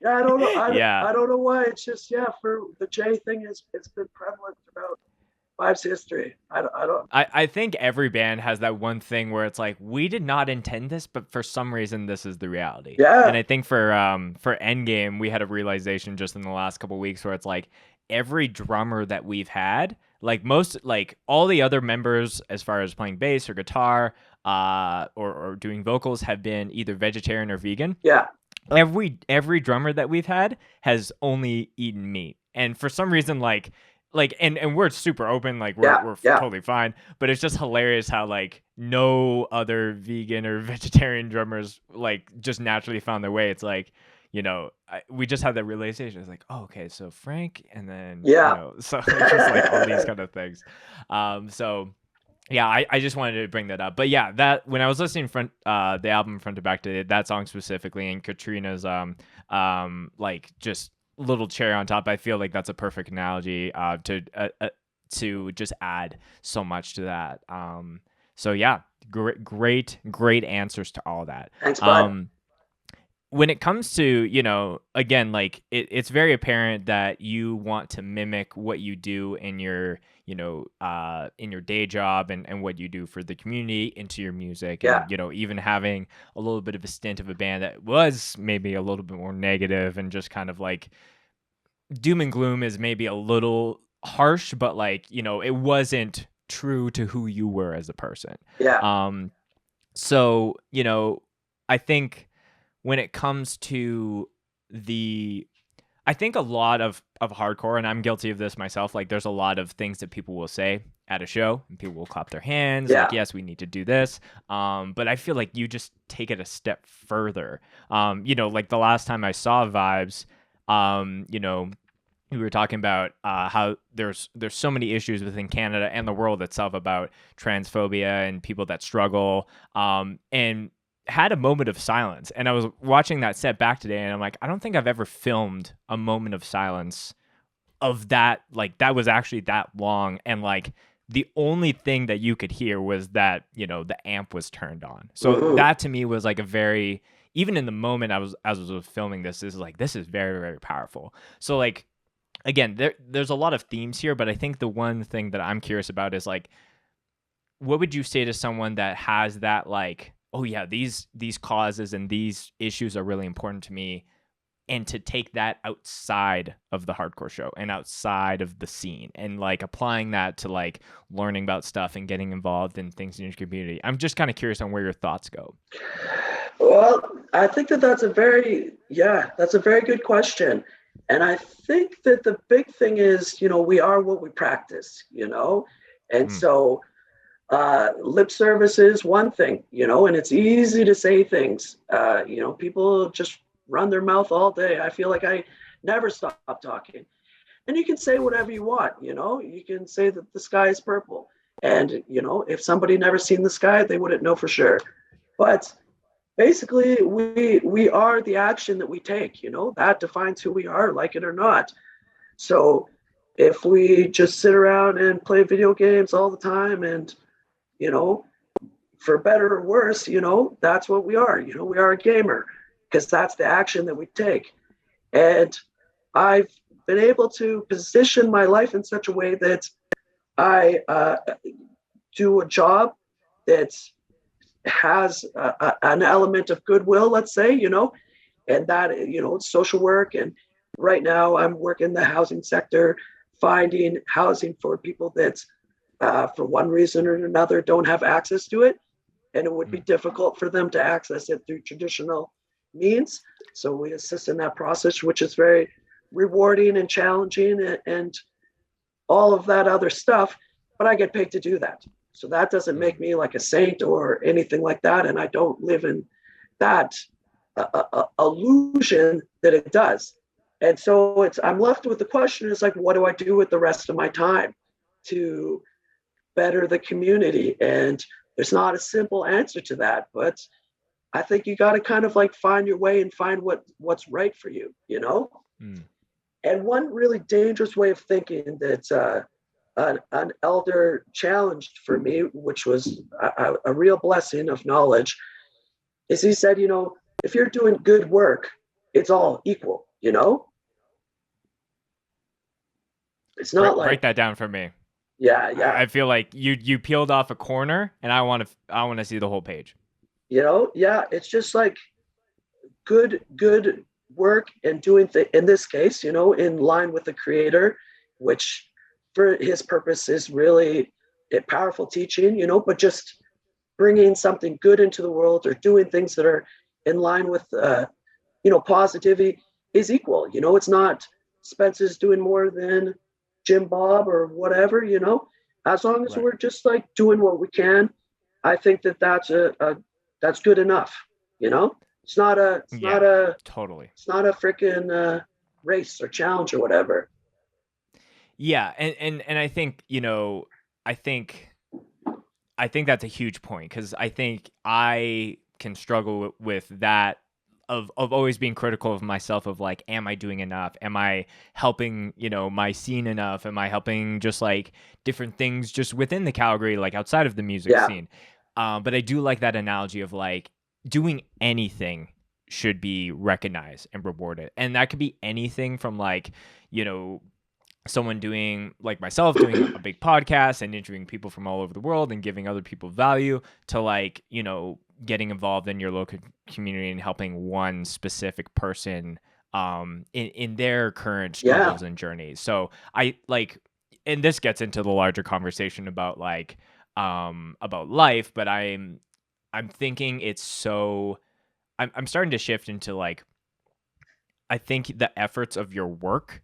Yeah, I don't know. I don't know why. It's just for the J thing it's been prevalent throughout Vibes history. I think every band has that one thing where it's like, we did not intend this, but for some reason this is the reality. Yeah. And I think for Endgame, we had a realization just in the last couple of weeks where it's like every drummer that we've had, like all the other members as far as playing bass or guitar, or doing vocals have been either vegetarian or vegan. Yeah. Every drummer that we've had has only eaten meat, and for some reason, and we're super open, like we're totally fine, but it's just hilarious how like no other vegan or vegetarian drummers like just naturally found their way. It's like, we just had that realization. It's like, oh, okay, so Frank, and then so it's just like all these kind of things. So yeah, I just wanted to bring that up. But yeah, that when I was listening the album front to back to that song specifically, and Katrina's like just little cherry on top, I feel like that's a perfect analogy to just add so much to that. So yeah, great answers to all that. Thanks, bud. When it comes to, again, like it's very apparent that you want to mimic what you do in your in your day job and what you do for the community into your music. Yeah. And even having a little bit of a stint of a band that was maybe a little bit more negative and just kind of like doom and gloom is maybe a little harsh, but like it wasn't true to who you were as a person. Yeah. So I think when it comes to I think a lot of hardcore, and I'm guilty of this myself, like there's a lot of things that people will say at a show and people will clap their hands, like, yes, we need to do this. But I feel like you just take it a step further. Like the last time I saw Vibes, we were talking about how there's so many issues within Canada and the world itself about transphobia and people that struggle, and had a moment of silence. And I was watching that set back today, and I'm like, I don't think I've ever filmed a moment of silence of that, like that was actually that long, and like the only thing that you could hear was that the amp was turned on. So that to me was like a very, even in the moment as I was filming this is very, very powerful. So like again, there's a lot of themes here, but I think the one thing that I'm curious about is like, what would you say to someone that has that like, oh yeah, these causes and these issues are really important to me, and to take that outside of the hardcore show and outside of the scene and like applying that to like learning about stuff and getting involved in things in your community? I'm just kind of curious on where your thoughts go. Well, I think that's a very good question. And I think that the big thing is, we are what we practice, and so Lip service is one thing, and it's easy to say things. People just run their mouth all day. I feel like I never stop talking. And you can say whatever you want, you can say that the sky is purple. And, if somebody never seen the sky, they wouldn't know for sure. But basically, we are the action that we take, that defines who we are, like it or not. So if we just sit around and play video games all the time and, for better or worse, that's what we are. We are a gamer because that's the action that we take. And I've been able to position my life in such a way that I do a job that has an element of goodwill, let's say, and that, it's social work. And right now I'm working the housing sector, finding housing for people that, for one reason or another, don't have access to it. And it would be difficult for them to access it through traditional means. So we assist in that process, which is very rewarding and challenging and all of that other stuff. But I get paid to do that. So that doesn't make me like a saint or anything like that. And I don't live in that illusion that it does. And so I'm left with the question is like, what do I do with the rest of my time to better the community? And there's not a simple answer to that, but I think you got to kind of like find your way and find what's right for you, And one really dangerous way of thinking that an elder challenged for me, which was a real blessing of knowledge, is he said, if you're doing good work, it's all equal, It's not like, break that down for me. Yeah. I feel like you peeled off a corner, and I want to see the whole page. Yeah, it's just like good work and doing in this case, in line with the creator, which for his purpose is really a powerful teaching, but just bringing something good into the world or doing things that are in line with, positivity is equal. It's not Spence's doing more than Jim Bob or whatever, as long as we're just like doing what we can. I think that's that's good enough. It's not a freaking race or challenge or whatever. Yeah. And I think, I think that's a huge point, because I think I can struggle with that of always being critical of myself, of like, am I doing enough? Am I helping, my scene enough? Am I helping just like different things just within the Calgary, like outside of the music scene? But I do like that analogy of like doing anything should be recognized and rewarded. And that could be anything from like, someone doing like myself doing a big podcast and interviewing people from all over the world and giving other people value, to like, getting involved in your local community and helping one specific person in their current struggles and journeys. So I like, and this gets into the larger conversation about like about life, but I'm thinking I'm starting to shift into like, I think the efforts of your work,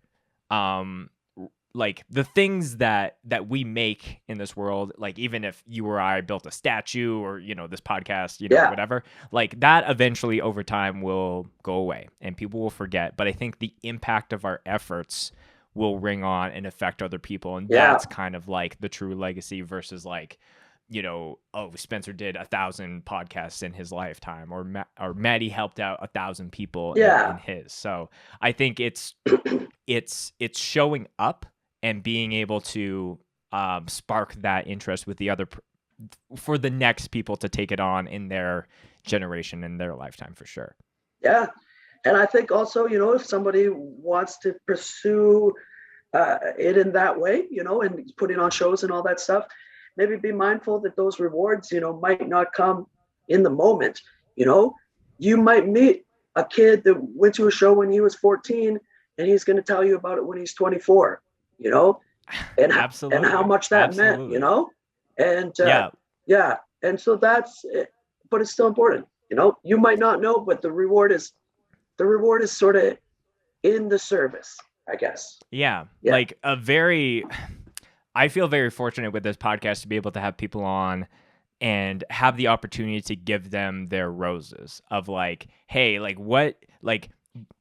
like the things that we make in this world, like even if you or I built a statue or, this podcast, whatever, like that eventually over time will go away and people will forget. But I think the impact of our efforts will ring on and affect other people. And that's kind of like the true legacy versus like, Spencer did 1,000 podcasts in his lifetime, or Mattie helped out 1,000 people in his. So I think it's showing up and being able to spark that interest with the other for the next people to take it on in their generation, in their lifetime, for sure. Yeah. And I think also, if somebody wants to pursue it in that way, and putting on shows and all that stuff, maybe be mindful that those rewards, might not come in the moment. You might meet a kid that went to a show when he was 14 and he's going to tell you about it when he's 24, and how much that meant, and and so that's it. But it's still important. You might not know, but the reward is sort of in the service, I guess. Yeah. Like I feel very fortunate with this podcast to be able to have people on and have the opportunity to give them their roses of like, hey, like what, like,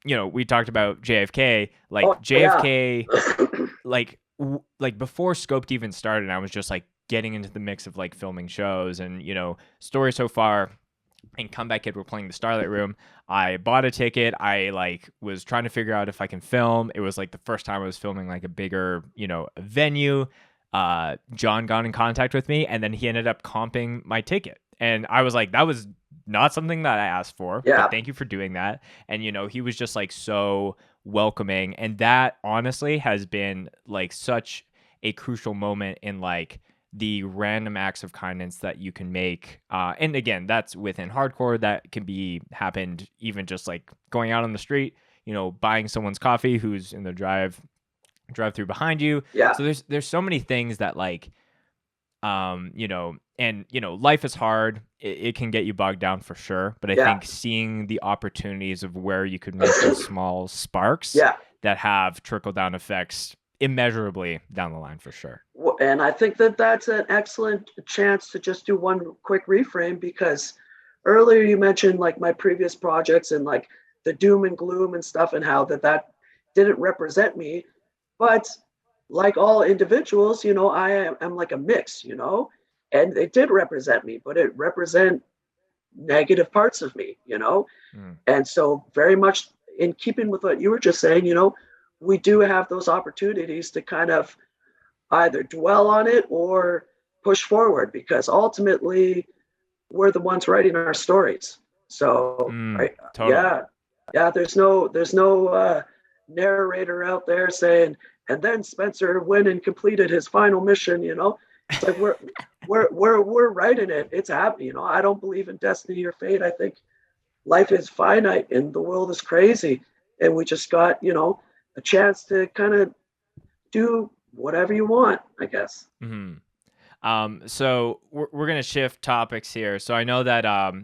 you know, we talked about JFK, like JFK, like, like before Scoped even started, I was just like getting into the mix of like filming shows and, you know, Story So Far and Comeback Kid were playing the Starlight Room. I bought a ticket. I like was trying to figure out if I can film. It was like the first time I was filming like a bigger, you know, venue. John got in contact with me and then he ended up comping my ticket. And I was like, that was not something that I asked for, but thank you for doing that. And, you know, he was just like so welcoming. And that honestly has been like such a crucial moment in like the random acts of kindness that you can make. And again, that's within hardcore. That can be happened even just like going out on the street, you know, buying someone's coffee who's in the drive through behind you. Yeah. So there's so many things that like, you know, and you know, life is hard. It can get you bogged down for sure. But I think seeing the opportunities of where you could make those small sparks that have trickle down effects immeasurably down the line for sure. And I think that that's an excellent chance to just do one quick reframe, because earlier you mentioned like my previous projects and like the doom and gloom and stuff and how that didn't represent me. But like all individuals, you know, I'm like a mix, you know, and it did represent me, but it represent negative parts of me, you know. And so very much in keeping with what you were just saying, you know, we do have those opportunities to kind of either dwell on it or push forward, because ultimately we're the ones writing our stories. So totally. There's no narrator out there saying, and then Spencer went and completed his final mission, you know. It's like we're writing it. It's happening, you know. I don't believe in destiny or fate. I think life is finite and the world is crazy, and we just got, you know, a chance to kind of do whatever you want, I guess. So we're gonna shift topics here. So I know that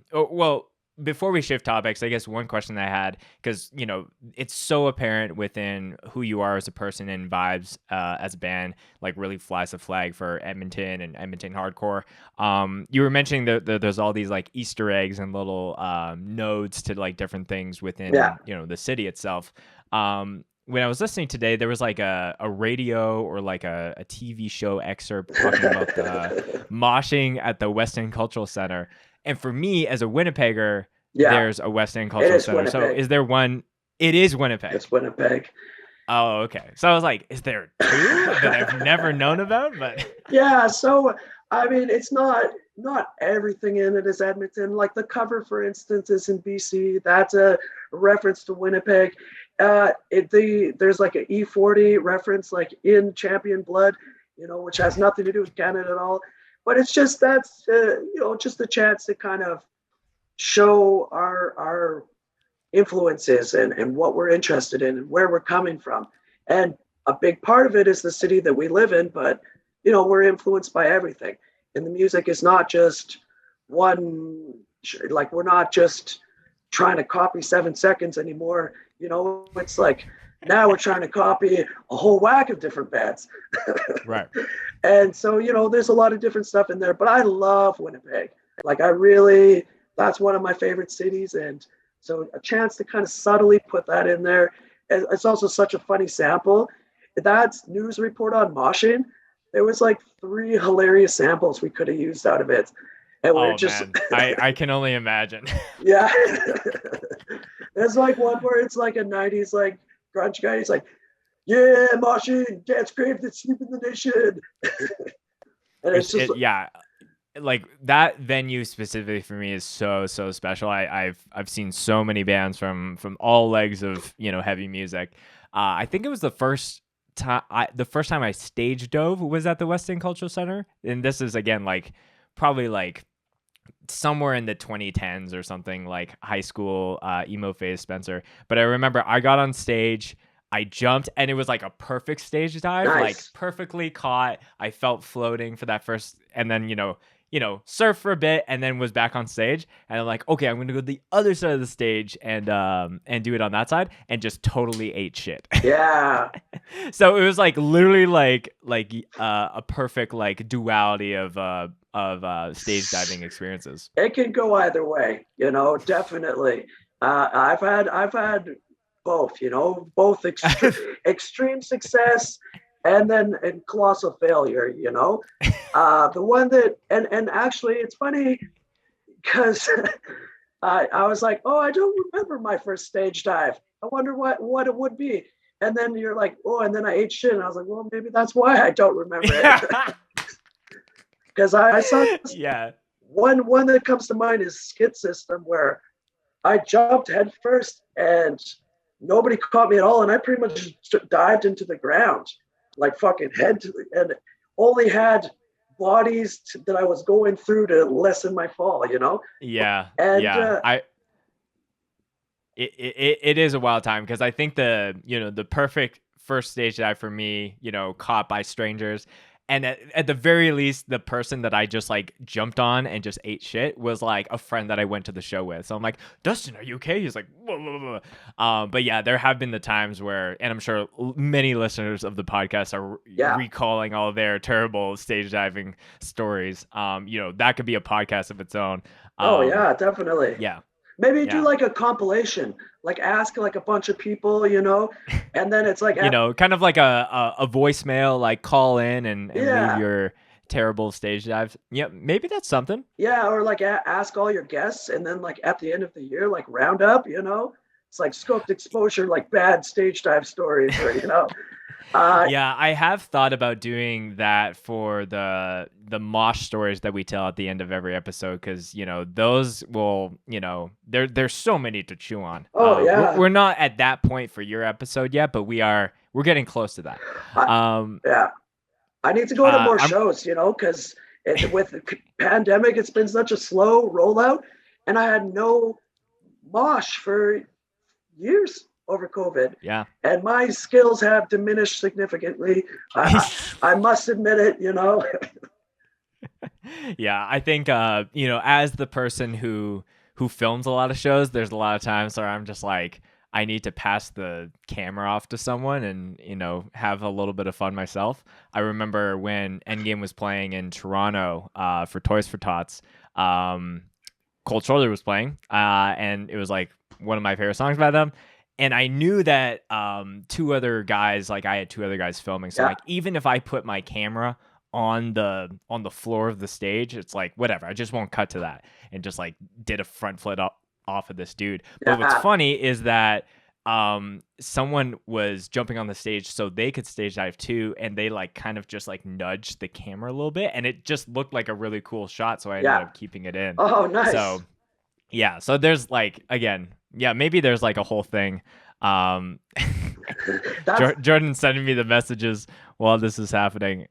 before we shift topics, I guess one question I had, because you know it's so apparent within who you are as a person and Vibes as a band, like really flies the flag for Edmonton and Edmonton Hardcore. You were mentioning that there's all these like Easter eggs and little nodes to like different things within you know the city itself. When I was listening today, there was like a radio or like a TV show excerpt talking about the moshing at the West End Cultural Center. And for me, as a Winnipegger, there's a West End Cultural Center. Winnipeg. So is there one? It is Winnipeg. It's Winnipeg. Oh, okay. So I was like, is there two that I've never known about? But yeah, so I mean, it's not everything in it is Edmonton. Like the cover, for instance, is in BC. That's a reference to Winnipeg. There's like an E40 reference, like in Champion Blood, you know, which has nothing to do with Canada at all. But it's just you know, just a chance to kind of show our influences and what we're interested in and where we're coming from. And a big part of it is the city that we live in, but you know, we're influenced by everything. And the music is not just one, like we're not just trying to copy 7 Seconds anymore. You know, it's like now we're trying to copy a whole whack of different bands. Right. And so, you know, there's a lot of different stuff in there, but I love Winnipeg. Like that's one of my favorite cities. And so a chance to kind of subtly put that in there. It's also such a funny sample. That's news report on moshing. There was like 3 hilarious samples we could have used out of it. And we're just, man. I can only imagine. Yeah. There's like one where it's like a 90s like grunge guy. He's like, yeah, moshing, dance crave that sleep in the nation. And it's just like that venue specifically for me is so special. I've seen so many bands from all legs of, you know, heavy music. I think it was the first time I stage dove was at the West End Cultural Center, and this is again like probably like somewhere in the 2010s or something, like high school emo phase, Spencer. But I remember I got on stage, I jumped, and it was like a perfect stage dive, like perfectly caught. I felt floating for that first, and then you know surf for a bit and then was back on stage. And I'm like, okay, I'm going to go to the other side of the stage and do it on that side, and just totally ate shit. Yeah. So it was like literally like a perfect like duality of stage diving experiences. It can go either way, definitely. I've had both, both extreme success and then colossal failure, the one that, and actually it's funny because I was like, oh, I don't remember my first stage dive. I wonder what it would be. And then you're like, oh, and then I ate shit. And I was like, well, maybe that's why I don't remember it. Because I saw one that comes to mind is Skid System, where I jumped head first and nobody caught me at all. And I pretty much dived into the ground, like fucking head to the, and only had bodies that I was going through to lessen my fall, Yeah. And yeah. It is a wild time, because I think the perfect first stage dive for me, caught by strangers, and at the very least, the person that I just like jumped on and just ate shit was like a friend that I went to the show with. So I'm like, Dustin, are you okay? He's like, blah, blah, blah. But yeah, there have been the times where, and I'm sure many listeners of the podcast are recalling all their terrible stage diving stories. That could be a podcast of its own. Oh yeah, definitely. Yeah. Maybe do like a compilation, like ask like a bunch of people, and then it's like, kind of like a voicemail, like call in and leave your terrible stage dives. Yeah, maybe that's something. Yeah, or like ask all your guests, and then like at the end of the year, like round up, it's like scoped exposure, like bad stage dive stories, or yeah, I have thought about doing that for the mosh stories that we tell at the end of every episode, because those will, there's so many to chew on. Oh yeah, we're not at that point for your episode yet, but we're getting close to that. Yeah, I need to go to more shows, because with the pandemic, it's been such a slow rollout, and I had no mosh for years over COVID. Yeah. And my skills have diminished significantly. I must admit it, Yeah, I think as the person who films a lot of shows, there's a lot of times where I'm just like, I need to pass the camera off to someone and have a little bit of fun myself. I remember when Endgame was playing in Toronto for Toys for Tots, Cold Shoulder was playing, and it was like one of my favorite songs by them. And I knew that I had two other guys filming. So like, even if I put my camera on the floor of the stage, it's like, whatever, I just won't cut to that, and just like did a front flip off of this dude. But what's funny is that someone was jumping on the stage so they could stage dive too, and they like kind of just like nudged the camera a little bit, and it just looked like a really cool shot, so I ended up keeping it in. Oh, nice. So yeah, so there's like, again, maybe there's like a whole thing. Jordan sending me the messages while this is happening.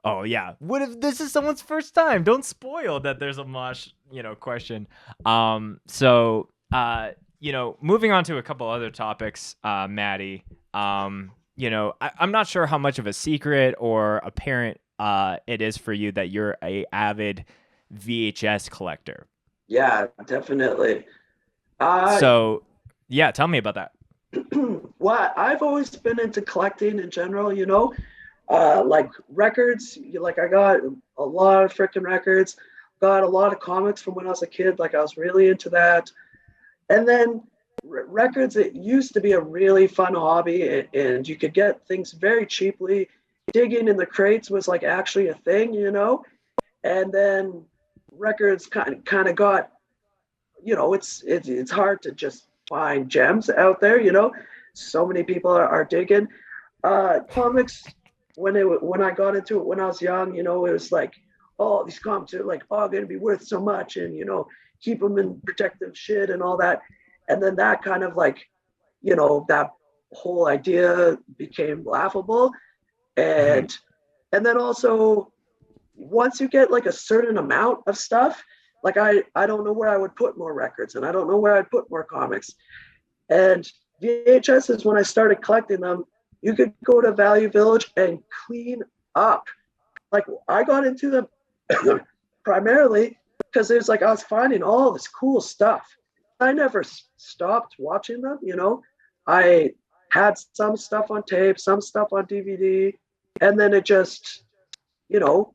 Oh yeah, what if this is someone's first time? Don't spoil that there's a mosh, question. So moving on to a couple other topics, Mattie. I'm not sure how much of a secret or apparent it is for you that you're a avid VHS collector. Yeah, definitely. So yeah, tell me about that. Well, I've always been into collecting in general, like records. Like I got a lot of freaking records, got a lot of comics from when I was a kid. Like I was really into that. And then records, it used to be a really fun hobby, and you could get things very cheaply. Digging in the crates was like actually a thing, and then records kind of got, it's hard to just find gems out there, so many people are digging comics. When I got into it when I was young, it was like, oh, these comics are like, oh, going to be worth so much, and keep them in protective shit and all that. And then that kind of like, that whole idea became laughable. And then also, once you get like a certain amount of stuff, like I don't know where I would put more records, and I don't know where I'd put more comics. And VHS is when I started collecting them. You could go to Value Village and clean up. Like I got into them primarily because it's like I was finding all this cool stuff. I never stopped watching them, you know. I had some stuff on tape, some stuff on DVD, and then it just, you know,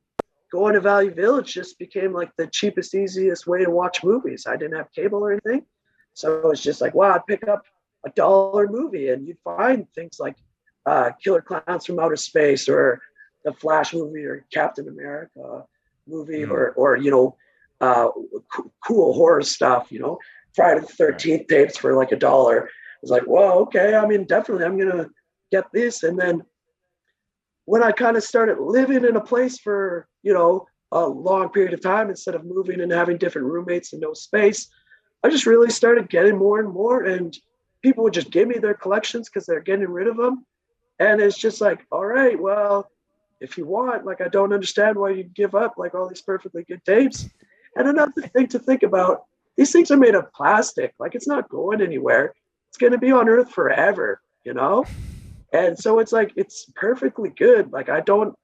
going to Value Village just became like the cheapest, easiest way to watch movies. I didn't have cable or anything. So it's just like, wow, I'd pick up $1 movie and you'd find things like Killer Clowns from Outer Space or the Flash movie or Captain America movie or you know, cool horror stuff, you know, Friday the 13th tapes for like $1. It's like, whoa, okay. I mean, definitely I'm going to get this. And then when I kind of started living in a place for, you know, a long period of time, instead of moving and having different roommates and no space, I just really started getting more and more. And people would just give me their collections because they're getting rid of them. And it's just like, all right, well, if you want, like, I don't understand why you'd give up like all these perfectly good tapes. And another thing to think about, these things are made of plastic. Like, it's not going anywhere. It's going to be on Earth forever, you know? And so it's like, it's perfectly good. Like, I don't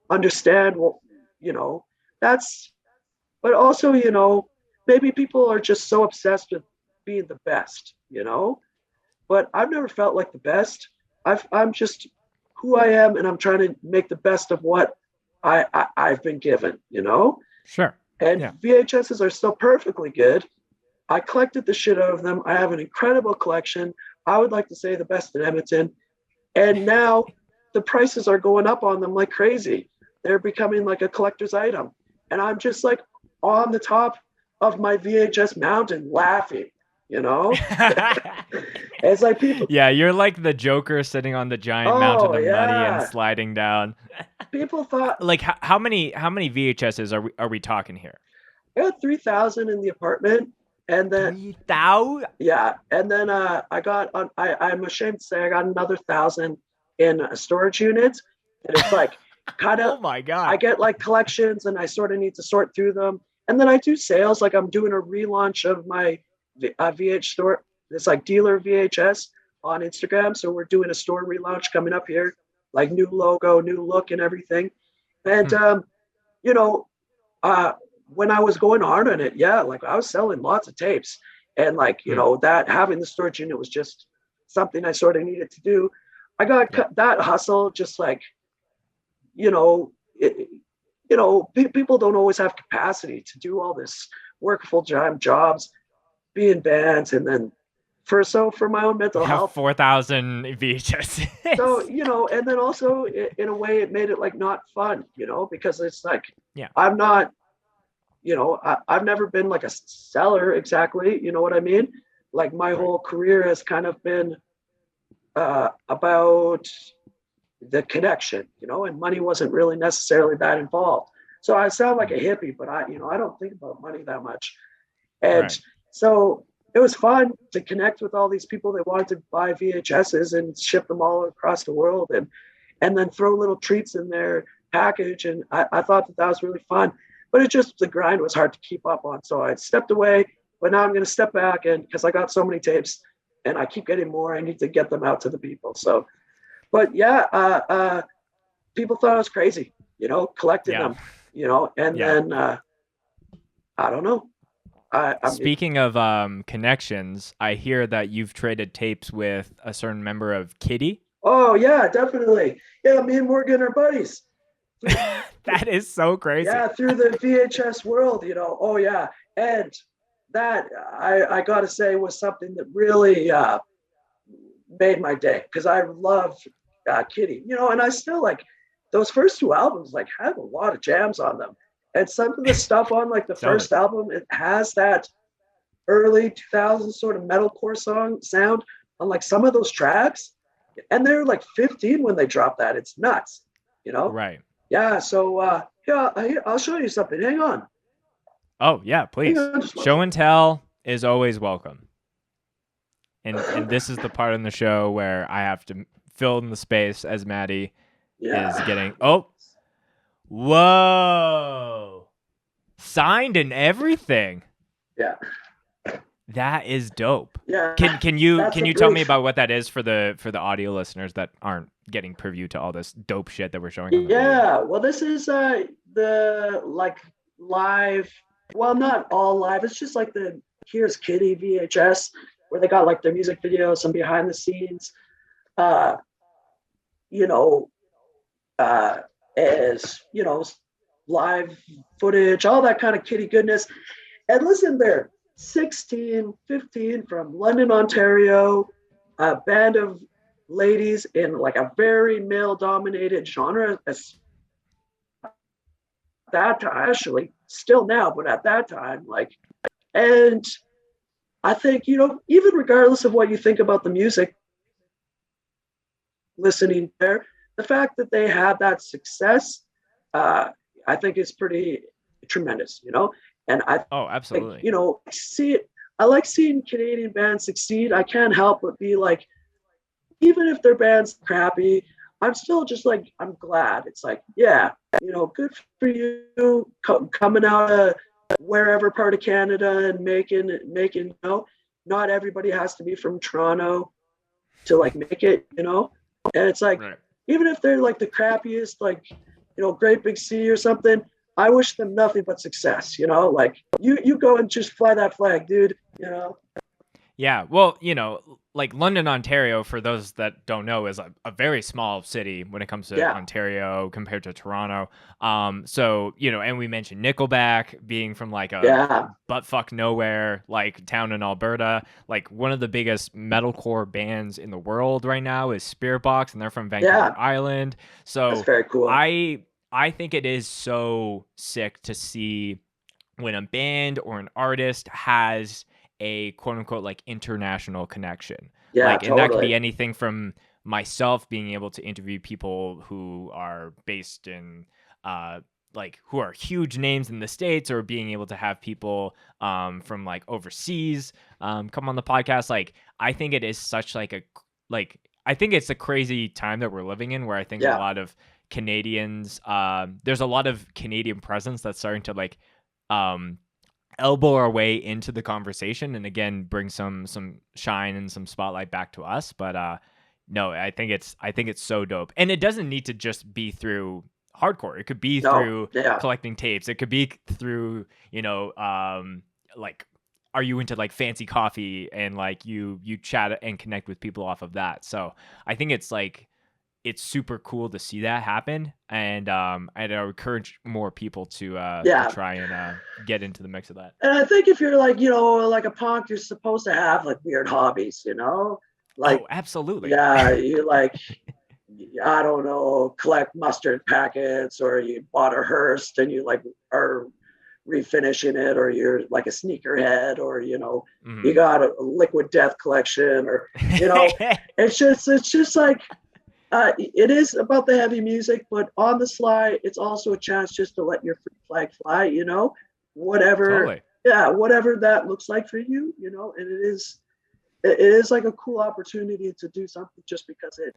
understand what, you know, that's, but also, you know, maybe people are just so obsessed with being the best, you know, but I've never felt like the best. I'm just who I am, and I'm trying to make the best of what I've been given, you know? Sure. And VHSs are still perfectly good. I collected the shit out of them. I have an incredible collection. I would like to say the best in Edmonton. And now the prices are going up on them like crazy. They're becoming like a collector's item. And I'm just like on the top of my VHS mountain laughing, you know? It's like people. Yeah, you're like the Joker sitting on the giant mountain of money and sliding down. People thought, like, how many VHSs are we talking here? I had 3,000 in the apartment. And then 3,000? Yeah. And then I got on, I'm ashamed to say I got another 1,000 in a storage unit. And it's like kind of, oh my God. I get like collections and I sort of need to sort through them. And then I do sales. Like, I'm doing a relaunch of my VH store. It's like dealer VHS on Instagram. So we're doing a store relaunch coming up here, like new logo, new look and everything. And, you know, when I was going hard on it, like I was selling lots of tapes, and like, you know, that having the storage unit was just something I sort of needed to do. I got that hustle, just like, you know, people don't always have capacity to do all this work full-time jobs, be in bands, and then for my own mental health. 4,000 VHS. So, you know, and then also in a way it made it like not fun, you know, because it's like, I'm not, you know, I've never been like a seller exactly. You know what I mean? Like, my whole career has kind of been about the connection, you know, and money wasn't really necessarily that involved. So I sound like a hippie, but I don't think about money that much. And so it was fun to connect with all these people that wanted to buy VHSs and ship them all across the world, and then throw little treats in their package. And I thought that was really fun. But it just, the grind was hard to keep up on. So I stepped away, but now I'm going to step back, and because I got so many tapes and I keep getting more, I need to get them out to the people. So, but people thought I was crazy, you know, collecting them, you know, and then I don't know. Speaking of connections, I hear that you've traded tapes with a certain member of Kitty. Oh yeah, definitely. Yeah, me and Morgan are buddies. That is so crazy. Yeah, through the VHS world, you know. Oh yeah, and that I gotta say was something that really made my day, because I love Kitty, you know, and I still like those first two albums. Like, have a lot of jams on them, and some of the stuff on like the first album, it has that early 2000s sort of metalcore sound on like some of those tracks, and they're like 15 when they drop that. It's nuts, you know. Right. Yeah, so I'll show you something. Hang on. Oh yeah, please. Show and tell is always welcome. And this is the part in the show where I have to fill in the space as Mattie is getting. Oh, whoa! Signed and everything. Yeah. That is dope. Yeah. Can you tell me about what that is for the audio listeners that aren't getting preview to all this dope shit that we're showing on the video? Well, this is the like live. Well, not all live. It's just like the Here's Kitty VHS, where they got like their music videos, some behind the scenes, uh, you know, uh, as live footage, all that kind of kitty goodness. And listen, they're 16, 15 from London, Ontario, a band of ladies in like a very male dominated genre. As that time, actually, still now, but at that time, like, and I think, even regardless of what you think about the music, listening there, the fact that they had that success, uh, I think is pretty tremendous, And I Oh, think, absolutely. I like seeing Canadian bands succeed. I can't help but be like, even if their band's crappy, I'm still just like, I'm glad. It's like, yeah, good for you coming out of wherever part of Canada and making, not everybody has to be from Toronto to like make it, and it's like, Right. even if they're like the crappiest, like, Great Big Sea or something, I wish them nothing but success, like you go and just fly that flag, dude, Yeah, well, like London, Ontario, for those that don't know, is a very small city when it comes to Yeah. Ontario compared to Toronto. So, and we mentioned Nickelback being from like a Yeah. buttfuck nowhere, like town in Alberta. Like one of the biggest metalcore bands in the world right now is Spiritbox, and they're from Vancouver Yeah. Island. That's So very cool. I think it is so sick to see when a band or an artist has a quote unquote like international connection. Yeah, Like, and that could be totally. anything from myself being able to interview people who are based in like who are huge names in the States, or being able to have people from like overseas come on the podcast. Like, I think it is such like I think it's a crazy time that we're living in, where I think a Yeah. lot of Canadians, there's a lot of Canadian presence that's starting to like um elbow our way into the conversation, and again bring some shine and some spotlight back to us. But no, I think it's so dope. And it doesn't need to just be through hardcore. It could be No. through Yeah. collecting tapes. It could be through, like, are you into like fancy coffee, and like you chat and connect with people off of that. So I think it's like it's super cool to see that happen, and I encourage more people to try and get into the mix of that. And I think if you're like, like a punk, you're supposed to have like weird hobbies, like, Oh, absolutely. yeah, you like, I don't know, collect mustard packets, or you bought a Hearst and you like are refinishing it, or you're like a sneakerhead, or you got a Liquid Death collection, or it's just like, it is about the heavy music, but on the sly, it's also a chance just to let your free flag fly, whatever. Totally. Yeah, whatever that looks like for you, and it is like a cool opportunity to do something just because it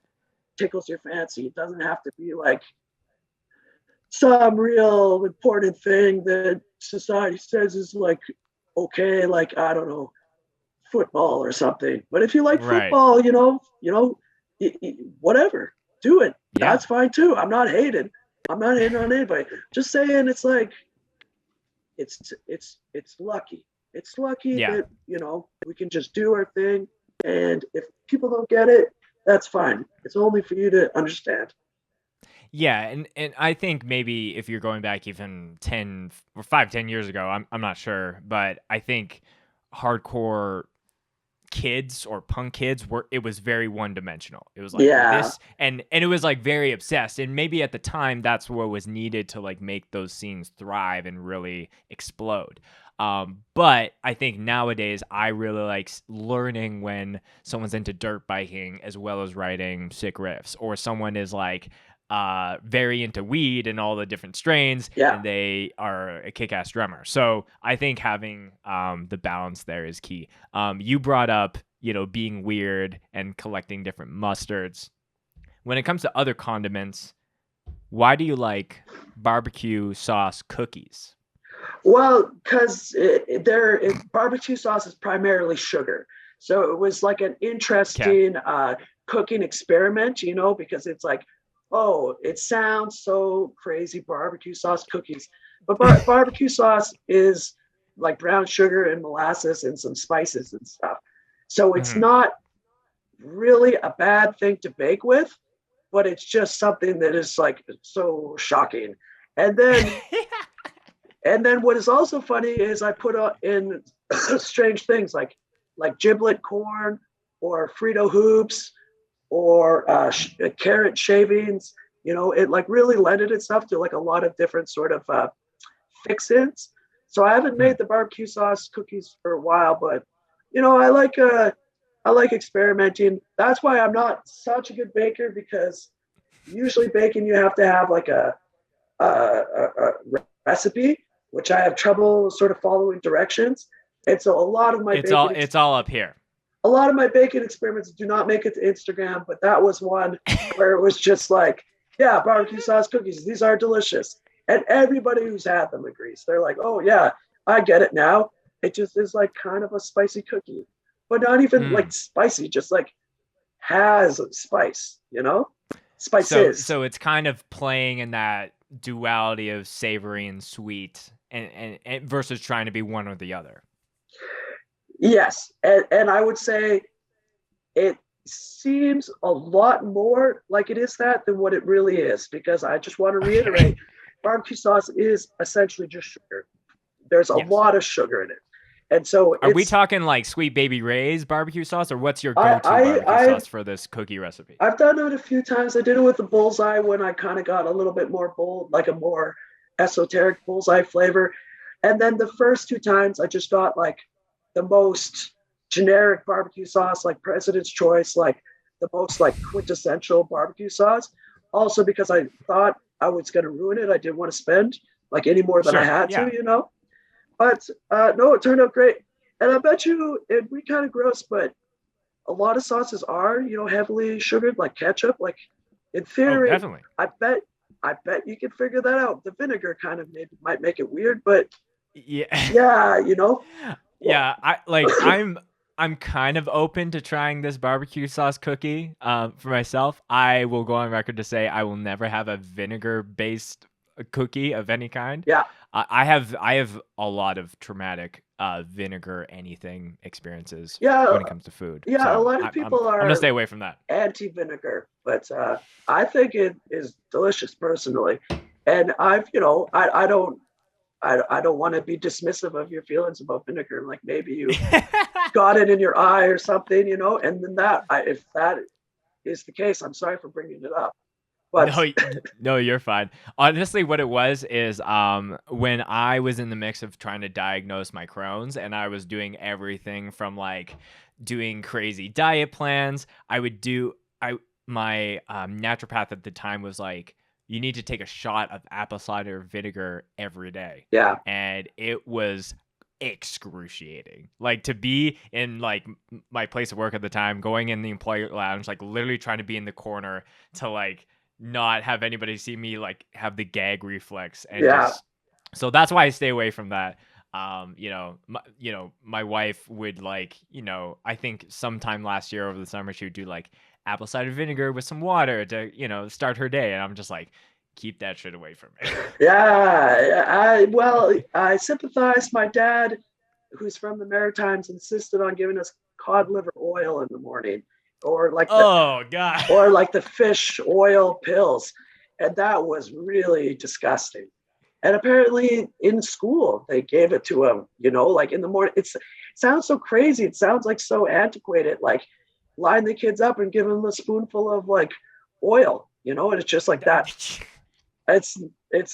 tickles your fancy. It doesn't have to be like some real important thing that society says is like okay, like, I don't know, football or something. But if you like Right. football, whatever, do it. Yeah. That's fine too. I'm not hating on anybody. Just saying, it's like it's lucky. It's lucky Yeah. that we can just do our thing, and if people don't get it, that's fine. It's only for you to understand. Yeah, and I think maybe if you're going back even 10 or 5-10 years ago, I'm not sure, but I think hardcore kids or punk kids it was very one dimensional. It was like Yeah. this, and it was like very obsessed, and maybe at the time that's what was needed to like make those scenes thrive and really explode. But I think nowadays I really like learning when someone's into dirt biking as well as writing sick riffs, or someone is like very into weed and all the different strains, Yeah. and they are a kick-ass drummer. So I think having the balance there is key. You brought up, being weird and collecting different mustards. When it comes to other condiments, why do you like barbecue sauce cookies? Well, because barbecue sauce is primarily sugar, so it was like an interesting cooking experiment, because it's like, oh, it sounds so crazy, barbecue sauce cookies, But barbecue sauce is like brown sugar and molasses and some spices and stuff. So it's not really a bad thing to bake with, but it's just something that is like so shocking. And then and then what is also funny is I put in strange things like giblet corn or Frito hoops or carrot shavings. You know, it like really lended itself to like a lot of different sort of fix-ins. So I haven't made the barbecue sauce cookies for a while, but you know, I like experimenting. That's why I'm not such a good baker, because usually baking you have to have like a recipe, which I have trouble sort of following directions. And so a lot of my it's all up here. A lot of my baking experiments do not make it to Instagram, but that was one where it was just like, yeah, barbecue sauce cookies, these are delicious. And everybody who's had them agrees. They're like, oh yeah, I get it now. It just is like kind of a spicy cookie, but not even like spicy, just like has spice, you know? Spices. So it's kind of playing in that duality of savory and sweet and versus trying to be one or the other. Yes. And I would say it seems a lot more like it is that than what it really is, because I just want to reiterate, barbecue sauce is essentially just sugar. There's a lot of sugar in it. And so are we talking like Sweet Baby Ray's barbecue sauce, or what's your go-to barbecue sauce for this cookie recipe? I've done it a few times. I did it with the bullseye when I kind of got a little bit more bold, like a more esoteric bullseye flavor. And then the first two times I just got like the most generic barbecue sauce, like President's Choice, like the most like quintessential barbecue sauce. Also because I thought I was going to ruin it. I didn't want to spend like any more than I had to, you know? But no, it turned out great. And I bet you, it'd be kind of gross, but a lot of sauces are, you know, heavily sugared, like ketchup. Like in theory, definitely. I bet you can figure that out. The vinegar kind of might make it weird, but yeah, you know. Yeah, I'm kind of open to trying this barbecue sauce cookie for myself. I will go on record to say I will never have a vinegar-based cookie of any kind. Yeah. I have a lot of traumatic vinegar anything experiences when it comes to food. Yeah, so a lot of people are. I'm gonna stay away from that. Anti-vinegar, but I think it is delicious personally, and I don't want to be dismissive of your feelings about vinegar. Like maybe you got it in your eye or something, you know, and then if that is the case, I'm sorry for bringing it up. But no, you're fine. Honestly, what it was is when I was in the mix of trying to diagnose my Crohn's, and I was doing everything from like doing crazy diet plans. My naturopath at the time was like, you need to take a shot of apple cider vinegar every day. Yeah. And it was excruciating. Like to be in like my place of work at the time, going in the employee lounge, like literally trying to be in the corner to like not have anybody see me like have the gag reflex, and so that's why I stay away from that. My wife would like, I think sometime last year over the summer she would do like apple cider vinegar with some water to start her day, and I'm just like, keep that shit away from me. I sympathize. My dad, who's from the Maritimes, insisted on giving us cod liver oil in the morning, or like or like the fish oil pills, and that was really disgusting. And apparently in school they gave it to him, like in the morning. It sounds so crazy. It sounds like so antiquated. Like line the kids up and give them a spoonful of like oil, and it's just like that. It's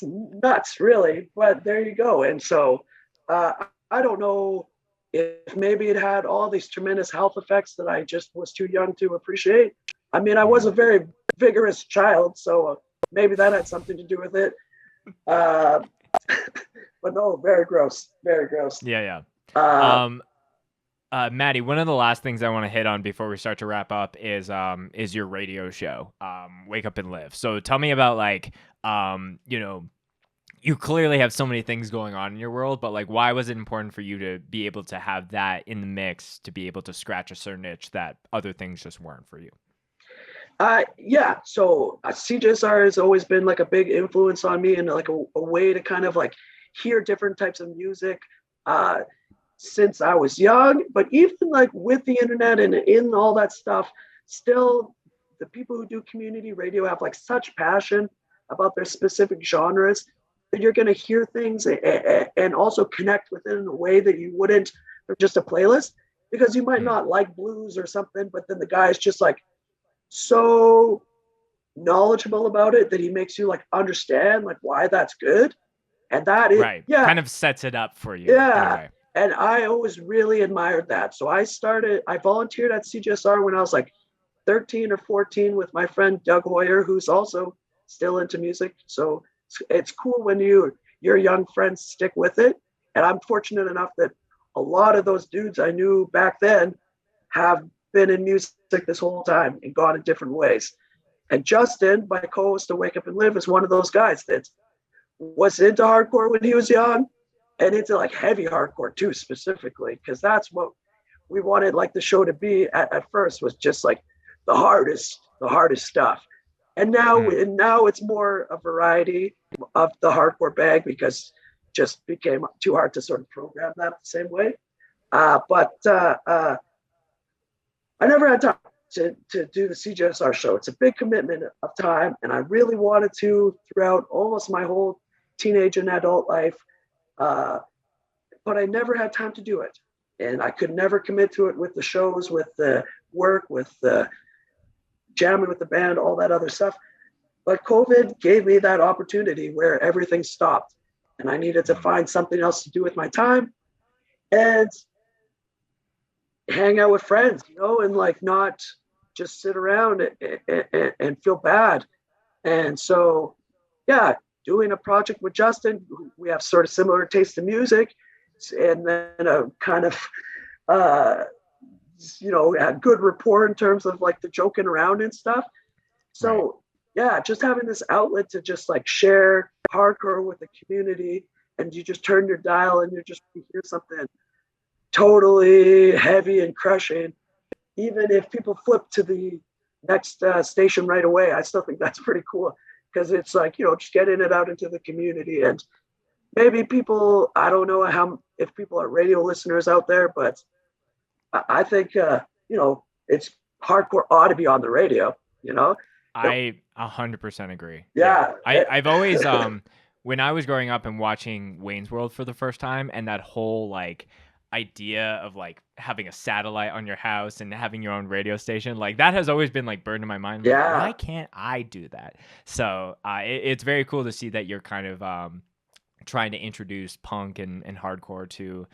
nuts, really. But there you go. And so I don't know if maybe it had all these tremendous health effects that I just was too young to appreciate. I mean, I was a very vigorous child, so maybe that had something to do with it. But no, very gross, very gross. Yeah. Mattie, one of the last things I want to hit on before we start to wrap up is your radio show, Wake Up and Live. So tell me about like, you clearly have so many things going on in your world, but like, why was it important for you to be able to have that in the mix, to be able to scratch a certain itch that other things just weren't for you? So CJSR has always been like a big influence on me, and like a way to kind of like hear different types of music since I was young. But even like with the internet and in all that stuff, still the people who do community radio have like such passion about their specific genres that you're going to hear things and also connect with it in a way that you wouldn't for just a playlist, because you might not like blues or something, but then the guy is just like so knowledgeable about it that he makes you like understand like why that's good. And that is kind of sets it up for you. Yeah. And I always really admired that. So I volunteered at CGSR when I was like 13 or 14 with my friend Doug Hoyer, who's also still into music. So it's cool when your young friends stick with it. And I'm fortunate enough that a lot of those dudes I knew back then have been in music this whole time and gone in different ways. And Justin, my co-host of Wake Up and Live, is one of those guys that was into hardcore when he was young and into like heavy hardcore too, specifically, because that's what we wanted like the show to be at first, was just like the hardest stuff. And now it's more a variety of the hardcore bag, because it just became too hard to sort of program that the same way. But I never had time to do the CGSR show. It's a big commitment of time, and I really wanted to throughout almost my whole teenage and adult life, but I never had time to do it. And I could never commit to it with the shows, with the work, with the jamming with the band, all that other stuff. But COVID gave me that opportunity where everything stopped and I needed to find something else to do with my time and hang out with friends, and like not just sit around and feel bad. And so, yeah, doing a project with Justin, we have sort of similar taste in music, and then a kind of, a good rapport in terms of like the joking around and stuff. So yeah, just having this outlet to just like share hardcore with the community, and you just turn your dial and you hear something totally heavy and crushing. Even if people flip to the next station right away, I still think that's pretty cool, because it's like, just getting it out into the community. And maybe people, I don't know if people are radio listeners out there, but I think, it's hardcore ought to be on the radio, I 100% agree. Yeah. I've always, when I was growing up and watching Wayne's World for the first time, and that whole like idea of like having a satellite on your house and having your own radio station, like that has always been like burned in my mind. Yeah. Like, why can't I do that? So it's very cool to see that you're kind of trying to introduce punk and hardcore to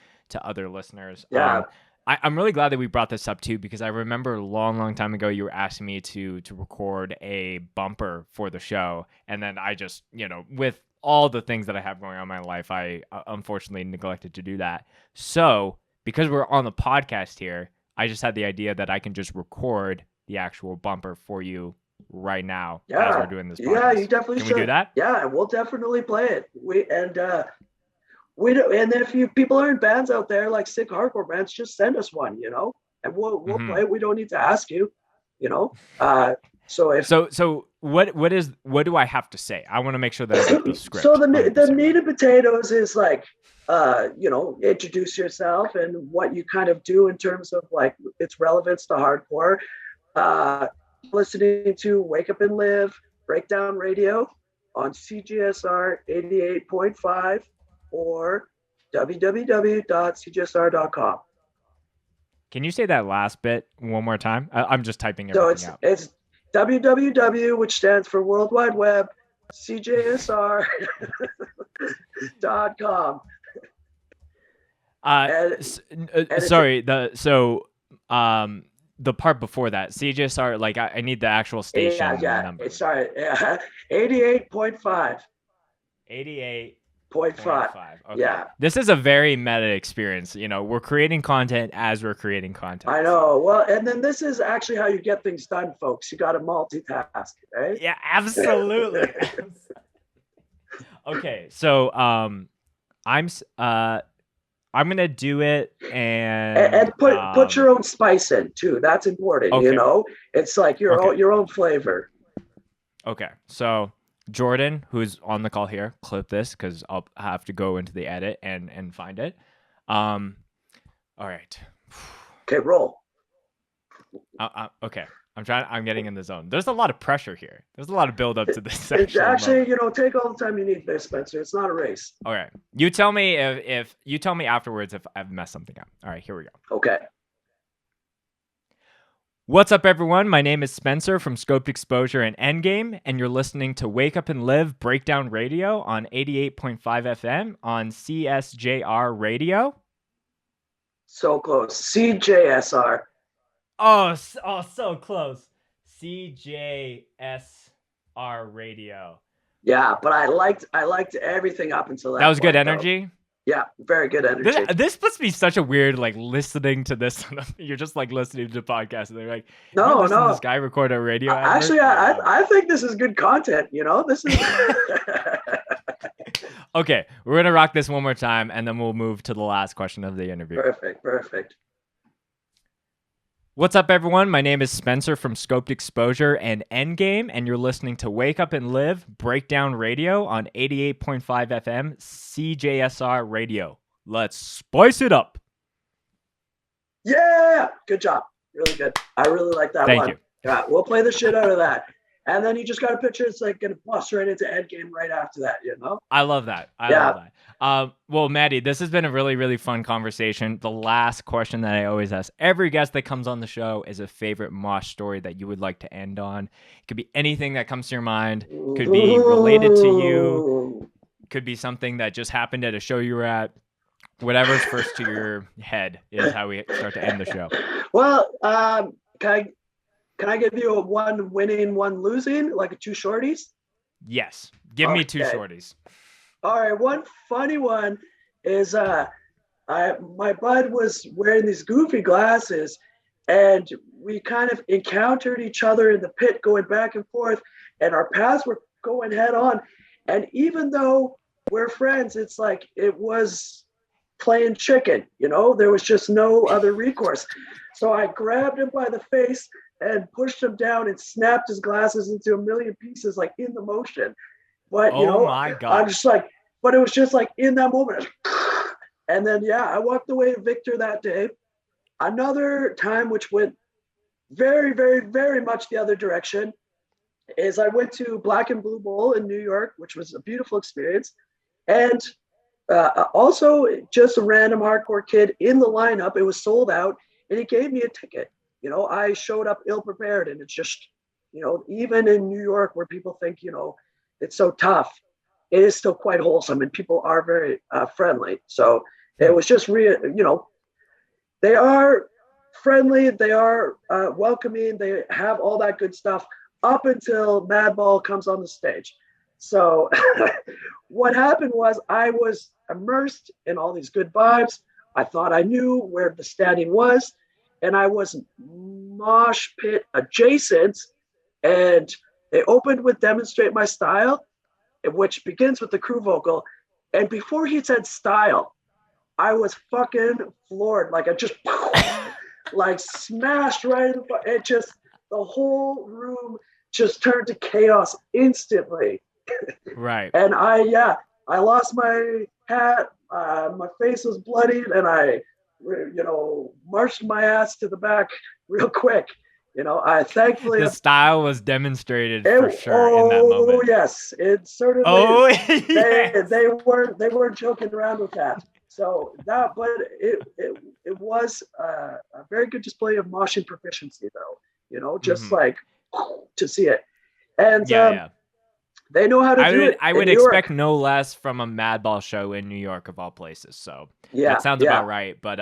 other listeners. Yeah. I'm really glad that we brought this up too, because I remember a long time ago you were asking me to record a bumper for the show, and then I just, with all the things that I have going on in my life, I unfortunately neglected to do that. So because we're on the podcast here, I just had the idea that I can just record the actual bumper for you right now as we're doing this podcast. Yeah, you definitely should. Can We do that? Yeah, we'll definitely play it. And if you people are in bands out there, like sick hardcore bands, just send us one, and we'll play it. We don't need to ask you, So what do I have to say? I want to make sure that I get the script. So the meat and potatoes is like, introduce yourself and what you kind of do in terms of like its relevance to hardcore. Listening to Wake Up and Live Breakdown Radio on CGSR 88.5 or www.cgsr.com. Can you say that last bit one more time? I'm just typing everything out. It's www, which stands for World Wide Web, cgsr.com. The part before that, CGSR, like I need the actual station number. Sorry, 88.5. 88.5. Okay. Yeah. This is a very meta experience. We're creating content as we're creating content. I know. Well, and then this is actually how you get things done, folks. You got to multitask, right? Yeah, absolutely. Okay, so I'm gonna do it and put your own spice in too. That's important. Okay. It's like your own flavor. Okay, so Jordan, who's on the call here, clip this because I'll have to go into the edit and find it. All right. Okay, roll. Okay. I'm getting in the zone. There's a lot of pressure here. There's a lot of build up to this. Actually, take all the time you need there, Spencer. It's not a race. All right. You tell me if you tell me afterwards if I've messed something up. All right, here we go. Okay. What's up, everyone? My name is Spencer from Scoped Exposure and Endgame, and you're listening to Wake Up and Live Breakdown Radio on 88.5 FM on CSJR Radio. So close. CJSR. Oh, so close. CJSR Radio. Yeah, but I liked everything up until that. That was good point, energy. Though. Yeah, very good energy. This puts me such a weird listening to this. You're just listening to the podcast, and they're like, no. This guy record a radio. Actually, I think this is good content. This is. Okay, we're gonna rock this one more time, and then we'll move to the last question of the interview. Perfect. What's up, everyone? My name is Spencer from Scoped Exposure and Endgame, and you're listening to Wake Up and Live Breakdown Radio on 88.5 FM CJSR Radio. Let's spice it up. Yeah, good job. Really good. I really like that one. Thank you. Yeah, we'll play the shit out of that. And then you just got a picture. It's going to bust right into Endgame right after that, I love that. I love that. Well, Mattie, this has been a really, really fun conversation. The last question that I always ask every guest that comes on the show is a favorite mosh story that you would like to end on. It could be anything that comes to your mind. Could be related to you. Could be something that just happened at a show you were at. Whatever's first to your head is how we start to end the show. Well, can I give you a one winning, one losing, like a two shorties? Yes. Give me two shorties. All right. One funny one is my bud was wearing these goofy glasses, and we kind of encountered each other in the pit going back and forth, and our paths were going head on. And even though we're friends, it's like it was playing chicken, there was just no other recourse. So I grabbed him by the face and pushed him down and snapped his glasses into a million pieces, in the motion. But, my God. I'm just but it was just in that moment. And then, I walked away victor that day. Another time, which went very, very, very much the other direction, is I went to Black and Blue Bowl in New York, which was a beautiful experience. And also just a random hardcore kid in the lineup. It was sold out, and he gave me a ticket. I showed up ill prepared, and it's just, even in New York where people think, it's so tough, it is still quite wholesome, and people are very friendly. So it was just they are friendly, they are welcoming, they have all that good stuff up until Madball comes on the stage. So what happened was I was immersed in all these good vibes. I thought I knew where the standing was, and I was mosh pit adjacent, and they opened with Demonstrate My Style, which begins with the crew vocal. And before he said style, I was fucking floored. I just smashed right in the front. It just, the whole room just turned to chaos instantly. Right. And I lost my hat. My face was bloodied, and I marched my ass to the back real quick. I thankfully the style was demonstrated for sure in that moment. Oh yes, it certainly. Oh yes. They weren't joking around with that. So but it was a very good display of moshing proficiency, though. Just to see it, and they know how to do it. I would expect no less from a Madball show in New York, of all places. So that sounds about right. But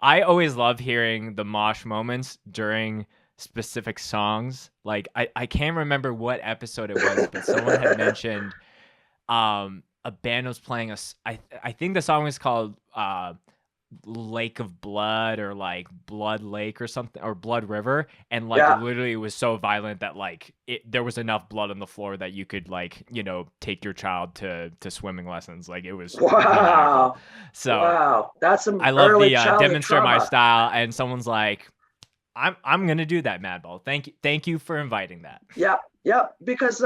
I always love hearing the mosh moments during specific songs. I can't remember what episode it was, but someone had mentioned a band was playing I think the song was called Lake of Blood, or Blood Lake or something, or Blood River, and literally it was so violent that there was enough blood on the floor that you could take your child to swimming lessons. It was wow. So that's some I love early the Demonstrate trauma. My Style, and someone's like, I'm gonna do that, Madball. Thank you for inviting that. Yeah, because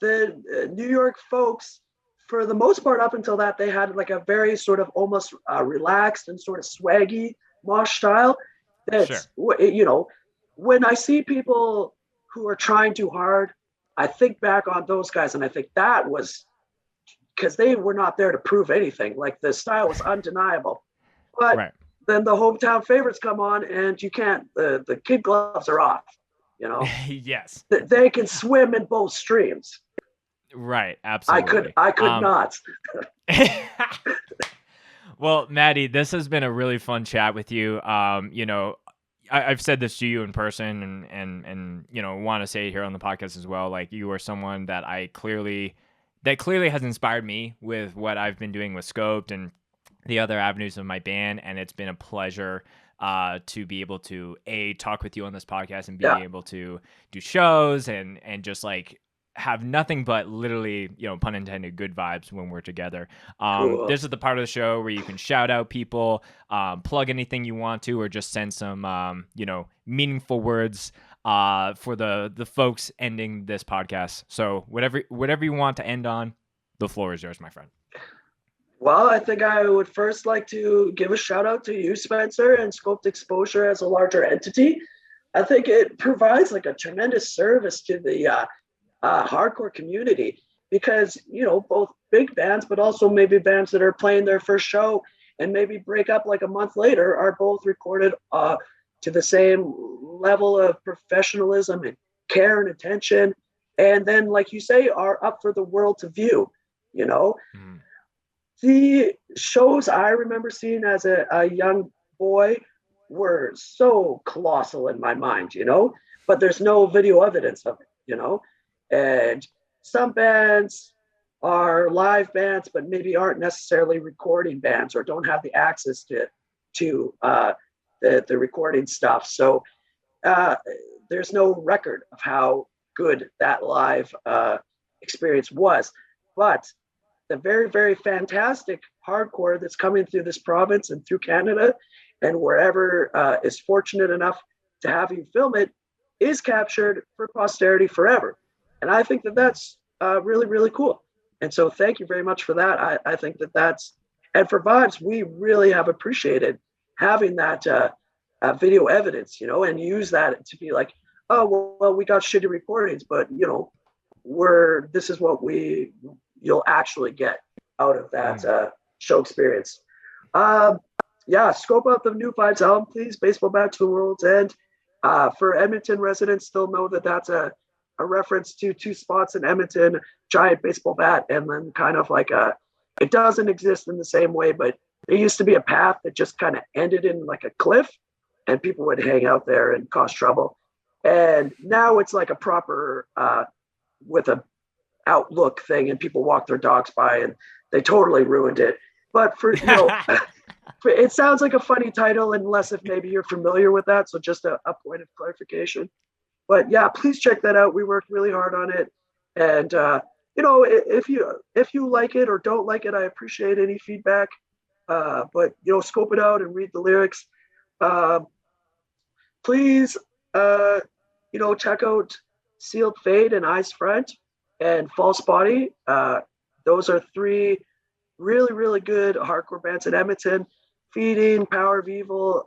the New York folks, for the most part, up until that, they had like a very sort of almost relaxed and sort of swaggy mosh style. That's, you know, when I see people who are trying too hard, I think back on those guys and I think that was because they were not there to prove anything. Like the style was undeniable. But then the hometown favorites come on and you can't, the kid gloves are off, you know? Yes. They can swim in both streams. Right. Absolutely. I could not. Well, Mattie, this has been a really fun chat with you. You know, I've said this to you in person and you know, want to say it here on the podcast as well. Like, you are someone that clearly has inspired me with what I've been doing with Scoped and the other avenues of my band. And it's been a pleasure to be able to talk with you on this podcast and be able to do shows and just like have nothing but literally, you know, pun intended, good vibes when we're together. Cool. This is the part of the show where you can shout out people, plug anything you want to, or just send some, you know, meaningful words for the folks ending this podcast. So whatever you want to end on, the floor is yours, my friend. Well, I think I would first like to give a shout out to you, Spencer, and Scoped Exposure as a larger entity. I think it provides like a tremendous service to the hardcore community because, you know, both big bands, but also maybe bands that are playing their first show and maybe break up like a month later are both recorded to the same level of professionalism and care and attention. And then, like you say, are up for the world to view, you know. The shows I remember seeing as a young boy were so colossal in my mind, you know, but there's no video evidence of it, you know. And some bands are live bands, but maybe aren't necessarily recording bands or don't have the access to the recording stuff. So there's no record of how good that live experience was. But the very, very fantastic hardcore that's coming through this province and through Canada and wherever is fortunate enough to have you film it is captured for posterity forever. And I think that that's really, really cool. And so thank you very much for that. I think that that's, and for Vibes, we really have appreciated having that video evidence, you know, and use that to be like, oh, well, we got shitty recordings, but, you know, this is what you'll actually get out of that show experience. Scope out the new Vibes album, please. Baseball Bat to the World's End. For Edmonton residents, still know that that's a reference to two spots in Edmonton, giant baseball bat, and then kind of like it doesn't exist in the same way, but there used to be a path that just kind of ended in like a cliff and people would hang out there and cause trouble. And now it's like a proper, with a outlook thing and people walk their dogs by and they totally ruined it. But for, you know, it sounds like a funny title unless if maybe you're familiar with that. So just a point of clarification. But yeah, please check that out. We worked really hard on it. And, you know, if you like it or don't like it, I appreciate any feedback. But, you know, scope it out and read the lyrics. Please, you know, check out Sealed Fate and Eyes Front and False Body. Those are three really, really good hardcore bands in Edmonton. Feeding, Power of Evil,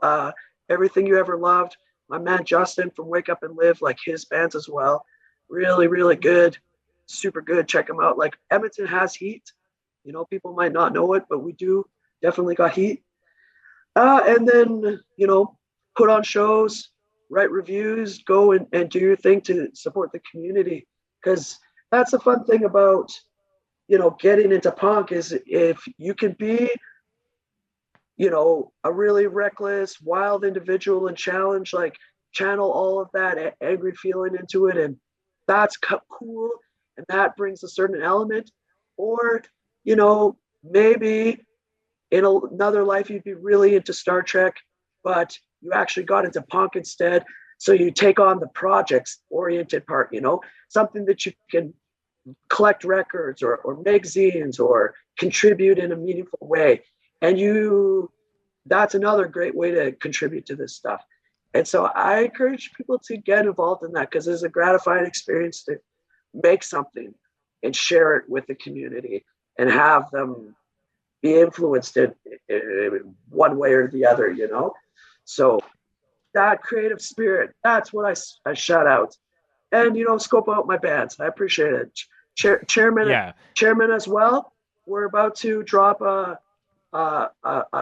Everything You Ever Loved. My man Justin from Wake Up and Live, like his bands as well. Really, really good. Super good. Check them out. Like Edmonton has heat. You know, people might not know it, but we do. Definitely got heat. And then, you know, put on shows, write reviews, go and do your thing to support the community. Because that's the fun thing about, you know, getting into punk is if you can be, you know, a really reckless, wild individual and channel all of that angry feeling into it. And that's cool. And that brings a certain element. Or, you know, maybe in another life, you'd be really into Star Trek, but you actually got into punk instead. So you take on the projects oriented part, you know, something that you can collect records or make zines or contribute in a meaningful way. And that's another great way to contribute to this stuff. And so I encourage people to get involved in that because it's a gratifying experience to make something and share it with the community and have them be influenced in one way or the other, you know? So that creative spirit, that's what I shout out. And, you know, scope out my bands. I appreciate it. Chairman as well. We're about to drop a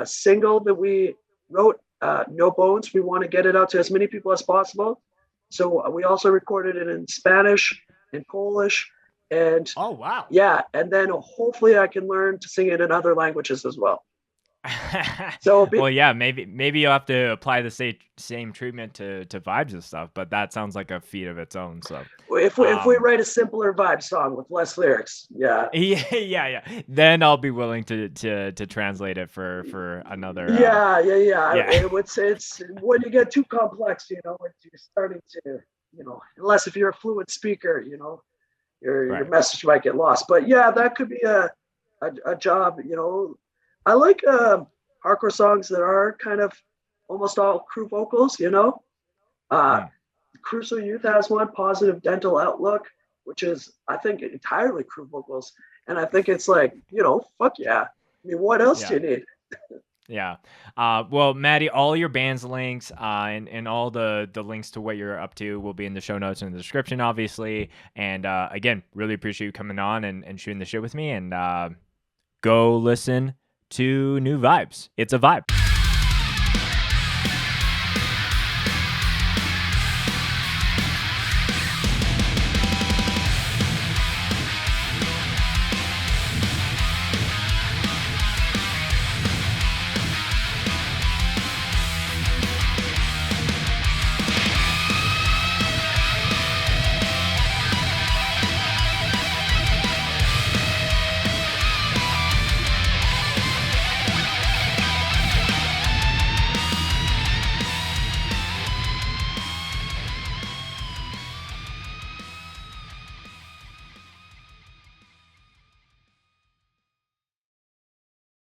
single that we wrote, No Bones. We want to get it out to as many people as possible. So we also recorded it in Spanish and Polish. And oh, wow. Yeah. And then hopefully I can learn to sing it in other languages as well. So well, yeah, maybe you'll have to apply the same treatment to vibes and stuff, but that sounds like a feat of its own. So if we write a simpler vibe song with less lyrics, yeah, then I'll be willing to translate it for another. Yeah. It's when you get too complex, you know, when you're starting to, you know, unless if you're a fluent speaker, you know, your message might get lost. But yeah, that could be a job, you know. I like hardcore songs that are kind of almost all crew vocals, you know. Crucial Youth has one, Positive Dental Outlook, which is, I think, entirely crew vocals. And I think it's like, you know, fuck yeah. I mean, what else do you need? Yeah. Well, Mattie, all your band's links and all the links to what you're up to will be in the show notes and in the description, obviously. And again, really appreciate you coming on and shooting the shit with me. And go listen to New Vibes. It's a vibe.